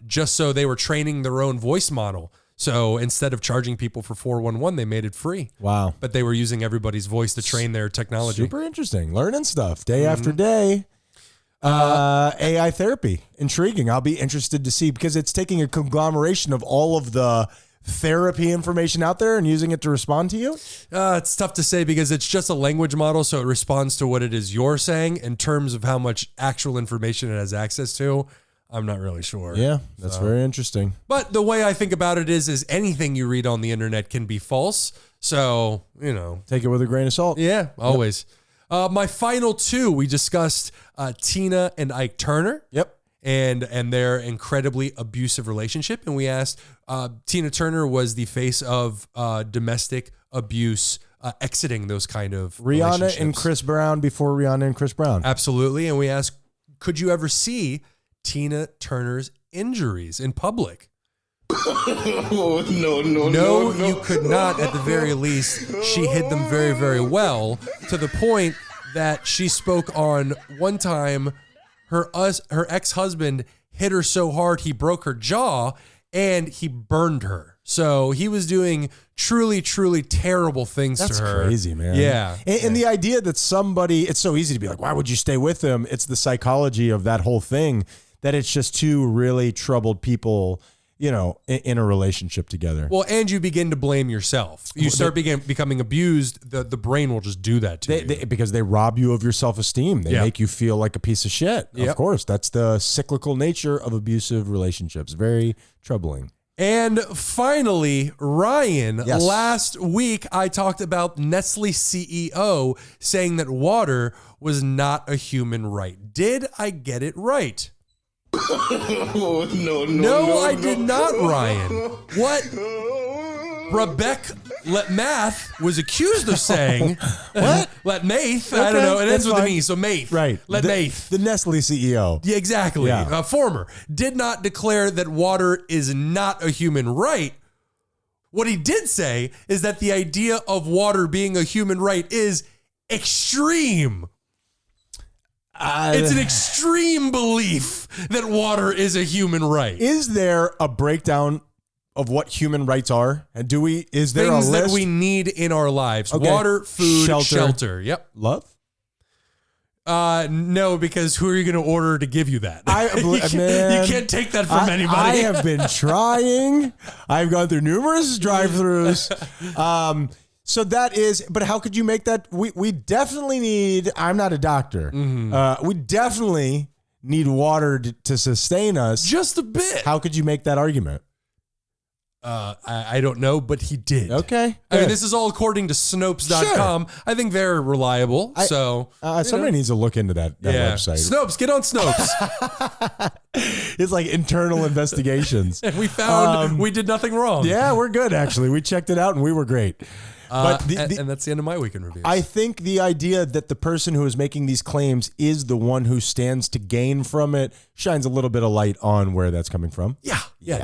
just so they were training their own voice model. So instead of charging people for 411, they made it free. Wow. But they were using everybody's voice to train their technology. Super interesting. Learning stuff day after day. AI therapy. Intriguing. I'll be interested to see, because it's taking a conglomeration of all of the therapy information out there and using it to respond to you? It's tough to say because it's just a language model, so it responds to what it is you're saying. In terms of how much actual information it has access to, I'm not really sure. Yeah, that's very interesting. But the way I think about it is anything you read on the internet can be false. So, take it with a grain of salt. Yeah, always. Yep. My final two, we discussed Tina and Ike Turner. Yep. And their incredibly abusive relationship. And we asked, Tina Turner was the face of domestic abuse, exiting those kind of Rihanna and Chris Brown before Rihanna and Chris Brown. Absolutely. And we asked, could you ever see Tina Turner's injuries in public? Oh, no. No, you could not. At the very least, she hid them very, very well, to the point that she spoke on one time her ex-husband hit her so hard he broke her jaw and he burned her. So he was doing truly, truly terrible things to her. That's crazy, man. Yeah. And the idea that somebody, it's so easy to be like, why would you stay with him? It's the psychology of that whole thing, that it's just two really troubled people, in a relationship together. Well, and you begin to blame yourself. You start becoming abused, the brain will just do that to you. Because they rob you of your self-esteem. They Yeah. make you feel like a piece of shit. Yep. Of course, that's the cyclical nature of abusive relationships. Very troubling. And finally, Ryan, Yes. last week I talked about Nestle CEO saying that water was not a human right. Did I get it right? Oh, no. No, I did not, Ryan. What Rebecca Letmath was accused of saying, What? Letmath, I Okay, don't know, it ends that's with fine. an E, so Math. Right. Letmath. The Nestle CEO. Yeah, exactly. Yeah. Former did not declare that water is not a human right. What he did say is that the idea of water being a human right is extreme. It's an extreme belief that water is a human right. Is there a breakdown of what human rights are? And is there Things a list? that we need in our lives. Okay. Water, food, Shelter. shelter. Yep. Love? No, because who are you going to order to give you that? Man, you can't take that from anybody. I have been trying. I've gone through numerous drive-thrus. So that is, but how could you make that? We definitely need, I'm not a doctor. We definitely need water to sustain us. Just a bit. How could you make that argument? I don't know, but he did. Okay. I mean, good. this is all according to Snopes.com. I think they're reliable. Somebody needs to look into that website. Snopes, get on Snopes. It's like internal investigations. We found we did nothing wrong. Yeah, we're good, actually. We checked it out and we were great. But and that's the end of my weekend reviews. I think the idea that the person who is making these claims is the one who stands to gain from it shines a little bit of light on where that's coming from. Yeah,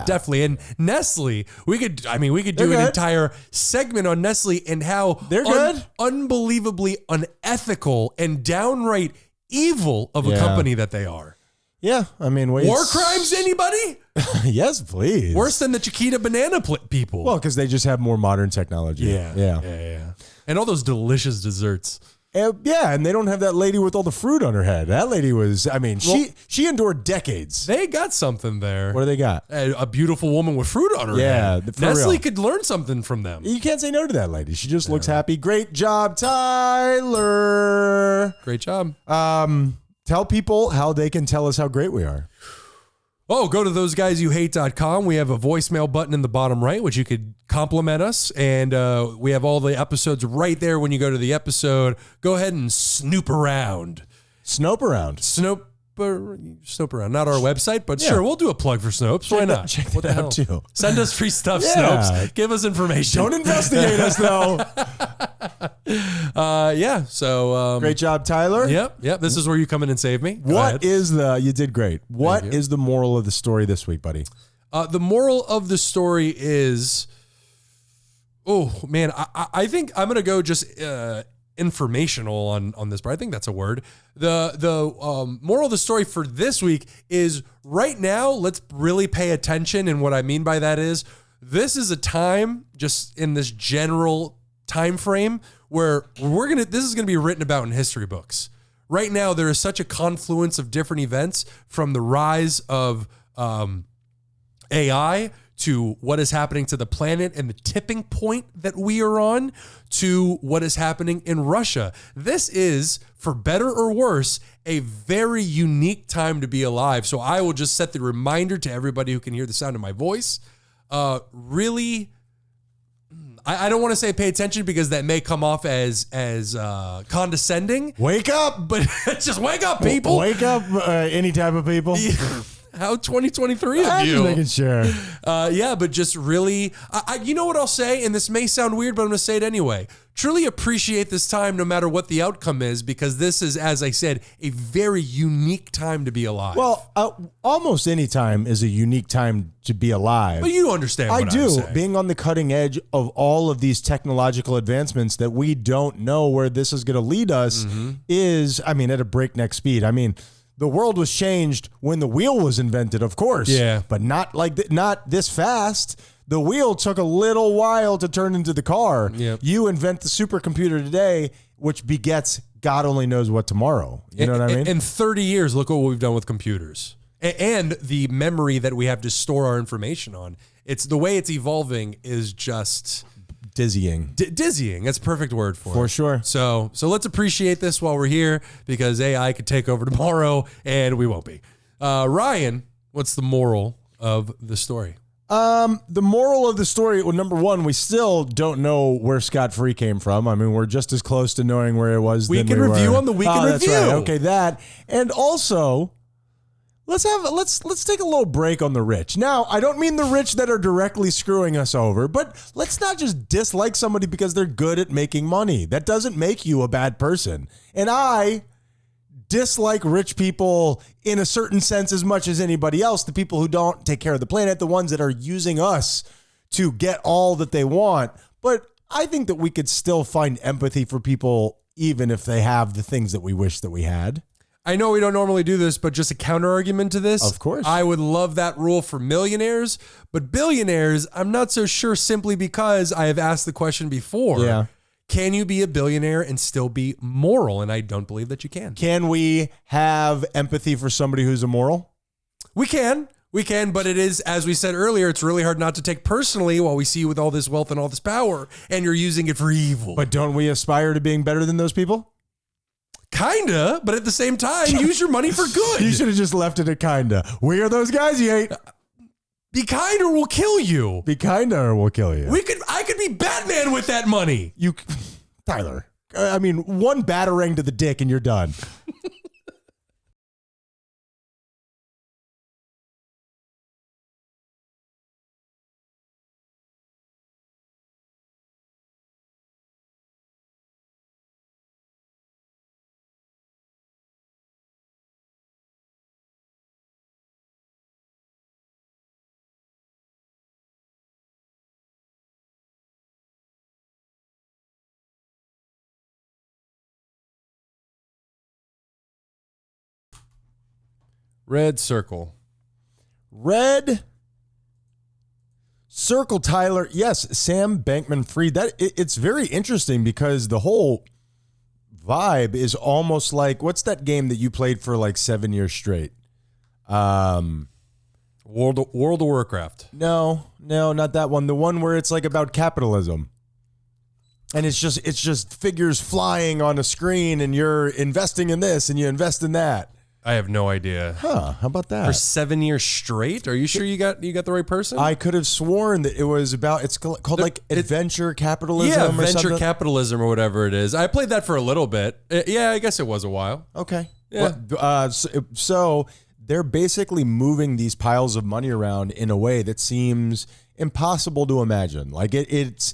definitely. And Nestle, we could do They're an good. entire segment on Nestle and how They're good. unbelievably unethical and downright evil of a Yeah. company that they are. Yeah, I mean, War crimes, anybody? Yes, please. Worse than the Chiquita banana people. Well, because they just have more modern technology. Yeah. And all those delicious desserts. Yeah, and they don't have that lady with all the fruit on her head. That lady was, I mean, she endured decades. They got something there. What do they got? A beautiful woman with fruit on her head. Yeah, for Nestle real. could learn something from them. You can't say no to that lady. She just looks happy. Great job, Tyler. Great job. Tell people how they can tell us how great we are. Oh, go to THOSEGUYSYOUHATE.com. We have a voicemail button in the bottom right, which you could compliment us. And we have all the episodes right there when you go to the episode. Go ahead and snoop around. Snope around. Snoop around. Not our website, but sure, we'll do a plug for Snopes. Why not? Check What that the out, hell? too. Send us free stuff, Yeah. Snopes. Give us information. Don't investigate us, though. Yeah. So Great job, Tyler. Yep. This is where you come in and save me. Go What ahead. is you did great. What is the moral of the story this week, buddy? The moral of the story is, oh man, I think I'm gonna go just informational on this, but I think that's a word. The moral of the story for this week is right now, let's really pay attention. And what I mean by that is this is a time just in this general time frame where this is gonna be written about in history books. Right now, there is such a confluence of different events from the rise of AI to what is happening to the planet and the tipping point that we are on to what is happening in Russia. This is, for better or worse, a very unique time to be alive. So I will just set the reminder to everybody who can hear the sound of my voice. Really, I don't want to say pay attention because that may come off as condescending. Wake up. But just wake up, people. Wake up, any type of people. How 2023 of I'm you. just making sure. Yeah, but just really, you know what I'll say, and this may sound weird, but I'm going to say it anyway. Truly appreciate this time no matter what the outcome is, because this is, as I said, a very unique time to be alive. Well, almost any time is a unique time to be alive. But you understand what I do. I'm saying. Being on the cutting edge of all of these technological advancements that we don't know where this is going to lead us is, I mean, at a breakneck speed. I mean, the world was changed when the wheel was invented, of course. Yeah. But not not this fast. The wheel took a little while to turn into the car. Yep. You invent the supercomputer today, which begets God only knows what tomorrow. You know what I mean? In 30 years, look what we've done with computers and the memory that we have to store our information on. It's the way it's evolving is just Dizzying. dizzying. That's a perfect word for it. For sure. So let's appreciate this while we're here, because AI could take over tomorrow and we won't be. Ryan, what's the moral of the story? The moral of the story, well, number one, we still don't know where Scott Free came from. I mean, we're just as close to knowing where it was. Weekend than we review were. on the weekend That's review. right. Okay, that. And also, let's take a little break on the rich. Now, I don't mean the rich that are directly screwing us over, but let's not just dislike somebody because they're good at making money. That doesn't make you a bad person. And I dislike rich people in a certain sense as much as anybody else. The people who don't take care of the planet, the ones that are using us to get all that they want. But I think that we could still find empathy for people even if they have the things that we wish that we had. I know we don't normally do this, but just a counter argument to this. Of course. I would love that rule for millionaires, but billionaires, I'm not so sure, simply because I have asked the question before. Yeah. Can you be a billionaire and still be moral? And I don't believe that you can. Can we have empathy for somebody who's immoral? We can, but it is, as we said earlier, it's really hard not to take personally while we see you with all this wealth and all this power and you're using it for evil. But don't we aspire to being better than those people? Kinda, but at the same time, use your money for good. You should have just left it at kinda. We are those guys you hate. Be kind or we'll kill you. Be kinda or we'll kill you. I could be Batman with that money. Tyler, I mean, one batarang to the dick and you're done. Red circle. Red circle, Tyler. Yes, Sam Bankman-Fried. It's very interesting because the whole vibe is almost like, what's that game that you played for like 7 years straight? World of Warcraft. No, not that one. The one where it's like about capitalism. And it's just figures flying on a screen and you're investing in this and you invest in that. I have no idea. Huh, how about that? For 7 years straight? Are you sure you got the right person? I could have sworn that it was about, it's called like adventure capitalism or venture something. capitalism or whatever it is. I played that for a little bit. Yeah, I guess it was a while. Okay. Yeah. Well, so they're basically moving these piles of money around in a way that seems impossible to imagine. Like it's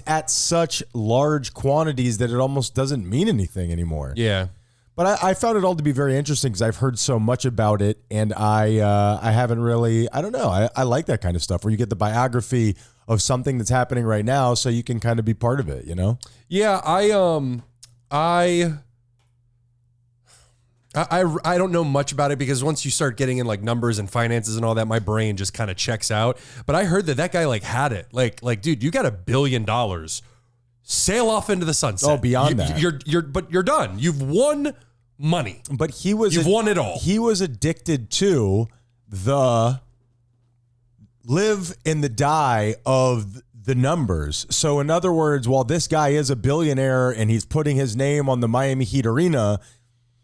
at such large quantities that it almost doesn't mean anything anymore. Yeah. But I found it all to be very interesting because I've heard so much about it, and I haven't really, I don't know. I like that kind of stuff where you get the biography of something that's happening right now, so you can kind of be part of it, you know? Yeah, I don't know much about it because once you start getting in like numbers and finances and all that, my brain just kind of checks out. But I heard that guy like had it. Like, dude, you got $1 billion. Sail off into the sunset. Oh, beyond that. You're done. You've won money. But You've won it all. He was addicted to the live and the die of the numbers. So in other words, while this guy is a billionaire and he's putting his name on the Miami Heat arena,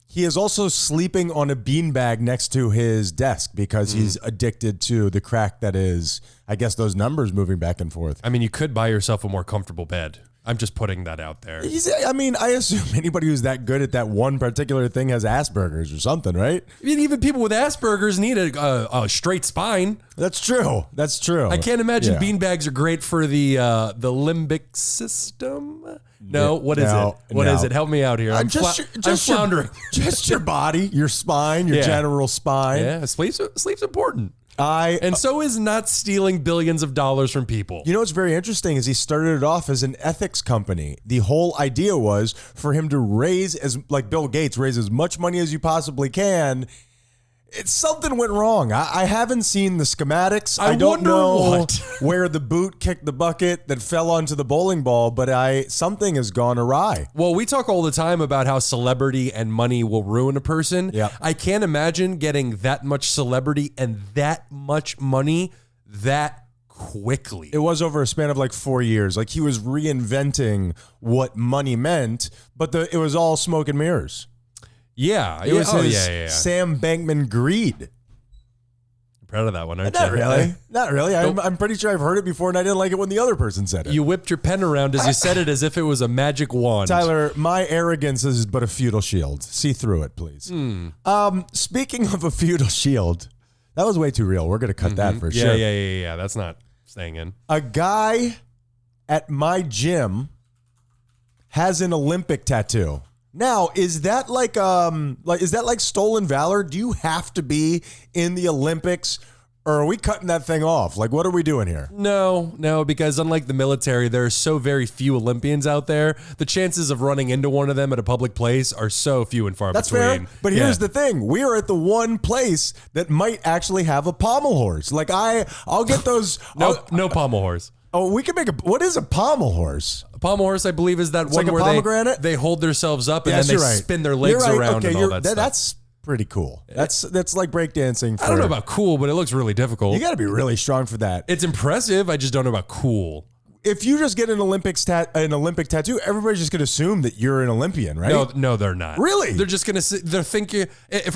he is also sleeping on a beanbag next to his desk because he's addicted to the crack that is, I guess, those numbers moving back and forth. I mean, you could buy yourself a more comfortable bed. I'm just putting that out there. I assume anybody who's that good at that one particular thing has Asperger's or something, right? I mean, even people with Asperger's need a straight spine. That's true. That's true. I can't imagine beanbags are great for the limbic system. No, what is it? What is it? Help me out here. I'm floundering. Just your body, your spine, your general spine. Yeah, sleep's important. And so is not stealing billions of dollars from people. You know what's very interesting is he started it off as an ethics company. The whole idea was for him to raise, as like Bill Gates, raise as much money as you possibly can. Something went wrong. I haven't seen the schematics. I don't know where the boot kicked the bucket that fell onto the bowling ball, but something has gone awry. Well, we talk all the time about how celebrity and money will ruin a person. Yeah. I can't imagine getting that much celebrity and that much money that quickly. It was over a span of like 4 years. Like he was reinventing what money meant, but it was all smoke and mirrors. Yeah, it was Sam Bankman-Greed. I'm proud of that one, aren't Not you? really. Not really. I'm pretty sure I've heard it before, and I didn't like it when the other person said it. You whipped your pen around as you said it as if it was a magic wand. Tyler, my arrogance is but a futile shield. See through it, please. Speaking of a futile shield, that was way too real. We're going to cut that for sure. Yeah. That's not staying in. A guy at my gym has an Olympic tattoo. Now, is that like stolen valor? Do you have to be in the Olympics, or are we cutting that thing off? Like, what are we doing here? No, because unlike the military, there are so very few Olympians out there. The chances of running into one of them at a public place are so few and far between. That's fair. But here's the thing: we are at the one place that might actually have a pommel horse. Like I'll get those. No pommel horse. Oh, we can make what is a pommel horse? A pommel horse, I believe, is that one like where they hold themselves up and then they spin their legs around and all that stuff. That's pretty cool. That's like breakdancing. I don't know about cool, but it looks really difficult. You got to be really strong for that. It's impressive. I just don't know about cool. If you just get an Olympic tattoo, everybody's just going to assume that you're an Olympian, right? No, they're not. Really? They're just going to think you.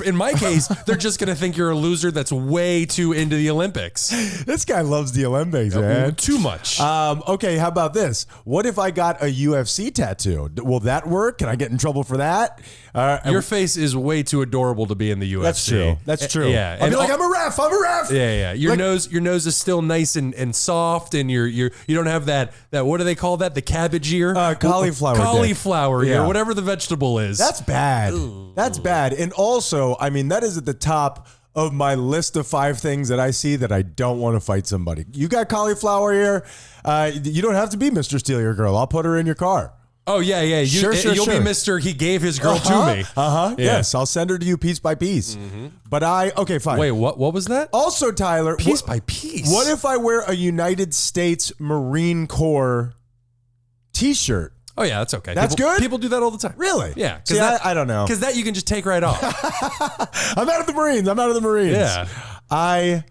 In my case, they're just going to think you're a loser that's way too into the Olympics. This guy loves the Olympics, man. Too much. Okay, how about this? What if I got a UFC tattoo? Will that work? Can I get in trouble for that? Your face is way too adorable to be in the UFC. That's true. Yeah, I'll be like, I'm a ref. Yeah. Your nose is still nice and soft, and you don't have that what do they call that? The cabbage ear? Cauliflower ear, whatever the vegetable is. That's bad. Ooh. That's bad. And also, I mean, that is at the top of my list of 5 things that I see that I don't want to fight somebody. You got cauliflower ear. You don't have to be Mr. Steal Your Girl. I'll put her in your car. Oh, yeah. You'll be Mr. He gave his girl to me. Yeah. Yes, I'll send her to you piece by piece. But okay, fine. Wait, what was that? Also, Tyler, Piece by piece. What if I wear a United States Marine Corps t-shirt? Oh, yeah, that's okay. That's good? People do that all the time. Really? Yeah. See, I don't know. Because that you can just take right off. I'm out of the Marines. Yeah. I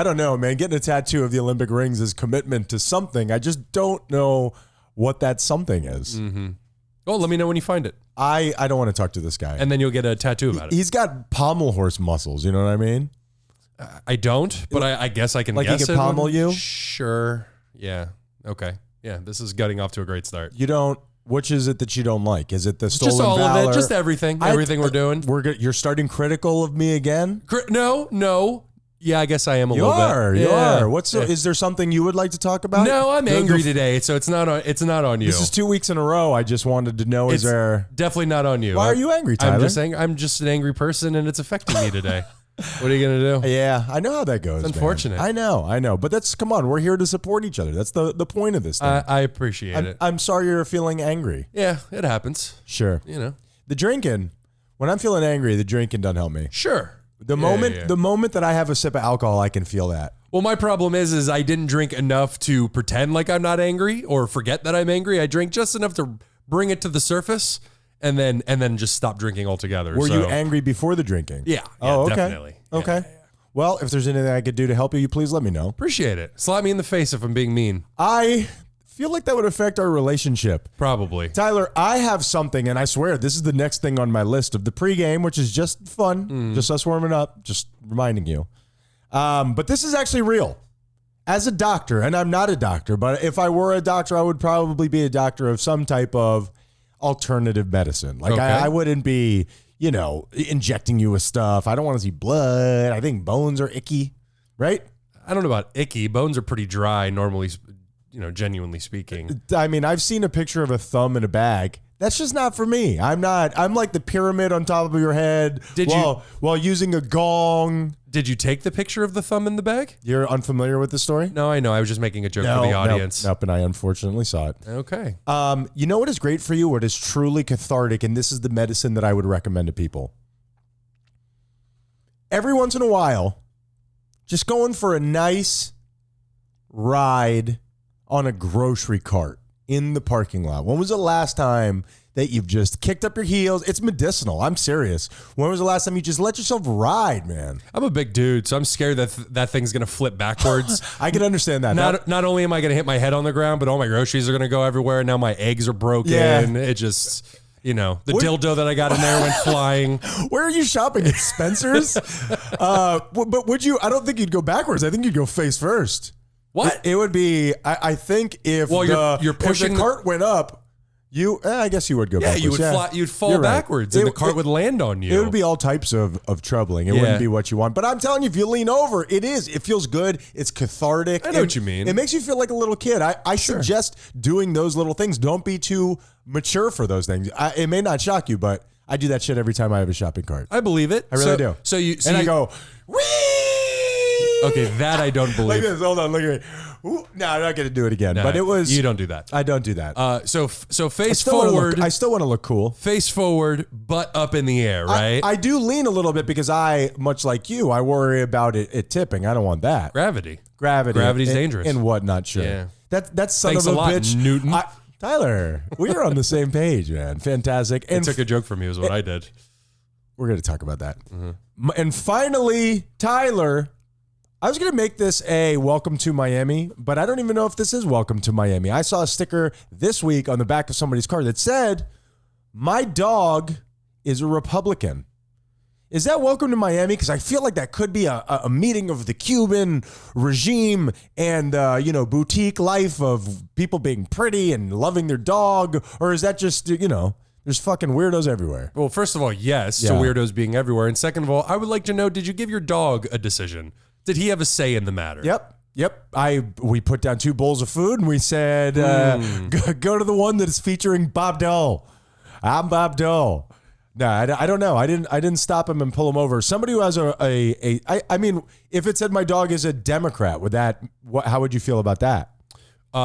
don't know, man. Getting a tattoo of the Olympic rings is commitment to something. I just don't know what that something is. Oh, let me know when you find it. I don't want to talk to this guy. And then you'll get a tattoo about it. He's got pommel horse muscles. You know what I mean? I don't, but I guess I can Like guess he it. can pommel you? Sure. Yeah. Okay. Yeah, this is getting off to a great start. You don't. Which is it that you don't like? Is it the stolen Just all valor? of it. Just everything. Everything we're doing. You're starting critical of me again? No. Yeah, I guess I am a little bit. You Yeah. are. Is there something you would like to talk about? No, I'm angry today, so it's not on you. This is 2 weeks in a row. I just wanted to know, is there... Definitely not on you. Why are you angry, Tyler? I'm just saying I'm just an angry person, and it's affecting me today. What are you gonna do? Yeah, I know how that goes. It's unfortunate. Man. I know. But come on, we're here to support each other. That's the point of this thing. I appreciate it. I'm sorry you're feeling angry. Yeah, it happens. Sure. You know. The drinking, when I'm feeling angry, the drinking doesn't help me. Sure. The moment that I have a sip of alcohol, I can feel that. Well, my problem is I didn't drink enough to pretend like I'm not angry or forget that I'm angry. I drank just enough to bring it to the surface and then just stop drinking altogether. Were you angry before the drinking? Yeah. Oh, okay. Definitely. Okay. Yeah. Well, if there's anything I could do to help you, please let me know. Appreciate it. Slap me in the face if I'm being mean. I feel like that would affect our relationship. Probably. Tyler, I have something, and I swear this is the next thing on my list of the pregame, which is just fun, just us warming up, just reminding you. But this is actually real. As a doctor, and I'm not a doctor, but if I were a doctor, I would probably be a doctor of some type of alternative medicine. Like Okay. I wouldn't be, injecting you with stuff. I don't want to see blood. I think bones are icky, right? I don't know about icky. Bones are pretty dry normally, genuinely speaking. I mean, I've seen a picture of a thumb in a bag. That's just not for me. I'm like the pyramid on top of your head while using a gong. Did you take the picture of the thumb in the bag? You're unfamiliar with the story? No, I know. I was just making a joke for the audience. Nope, and I unfortunately saw it. Okay. You know what is great for you? What is truly cathartic, and this is the medicine that I would recommend to people. Every once in a while, just going for a nice ride on a grocery cart in the parking lot. When was the last time that you've just kicked up your heels? It's medicinal. I'm serious. When was the last time you just let yourself ride, man? I'm a big dude, so I'm scared that that thing's going to flip backwards. I can understand that. Not only am I going to hit my head on the ground, but all my groceries are going to go everywhere. Now my eggs are broken. Yeah. It just, the dildo that I got in there went flying. Where are you shopping? At Spencer's? But would you? I don't think you'd go backwards. I think you'd go face first. What? It would be, I think if you're pushing if the cart went up, I guess you would go backwards. You would fly, you'd fall You're right. backwards and the cart would land on you. It would be all types of troubling. It wouldn't be what you want. But I'm telling you, if you lean over, it feels good. It's cathartic. I know what you mean. It makes you feel like a little kid. I suggest doing those little things. Don't be too mature for those things. It may not shock you, but I do that shit every time I have a shopping cart. I believe it. I really do. I go, whee! Okay, that I don't believe. Like this. Hold on, look at me. Ooh, no, I'm not going to do it again. No, but it was. You don't do that. I don't do that. So face forward. I still want to look cool. Face forward, butt up in the air, right? I do lean a little bit because much like you, I worry about it tipping. I don't want that. Gravity. Gravity's dangerous. And whatnot, sure. Yeah. That's son Thanks of a a lot, bitch. Newton. Tyler, we are on the same page, man. Fantastic. And took a joke from you is what I did. We're going to talk about that. Mm-hmm. And finally, Tyler, I was going to make this a welcome to Miami, but I don't even know if this is welcome to Miami. I saw a sticker this week on the back of somebody's car that said, "My dog is a Republican." Is that welcome to Miami? Because I feel like that could be a meeting of the Cuban regime and, boutique life of people being pretty and loving their dog. Or is that just, there's fucking weirdos everywhere? Well, first of all, yes, to weirdos being everywhere. And second of all, I would like to know, did you give your dog a decision? Did he have a say in the matter? Yep. We put down 2 bowls of food and we said, go to the one that is featuring Bob Dole. I'm Bob Dole. No, I don't know. I didn't stop him and pull him over. Somebody who has I mean, if it said my dog is a Democrat, how would you feel about that?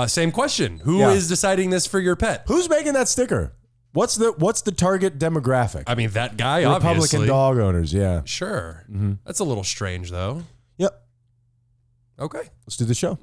Same question. Who is deciding this for your pet? Who's making that sticker? What's the target demographic? I mean, that guy, Republican obviously. dog owners, yeah. Sure. That's a little strange, though. Yep. Okay. Let's do the show.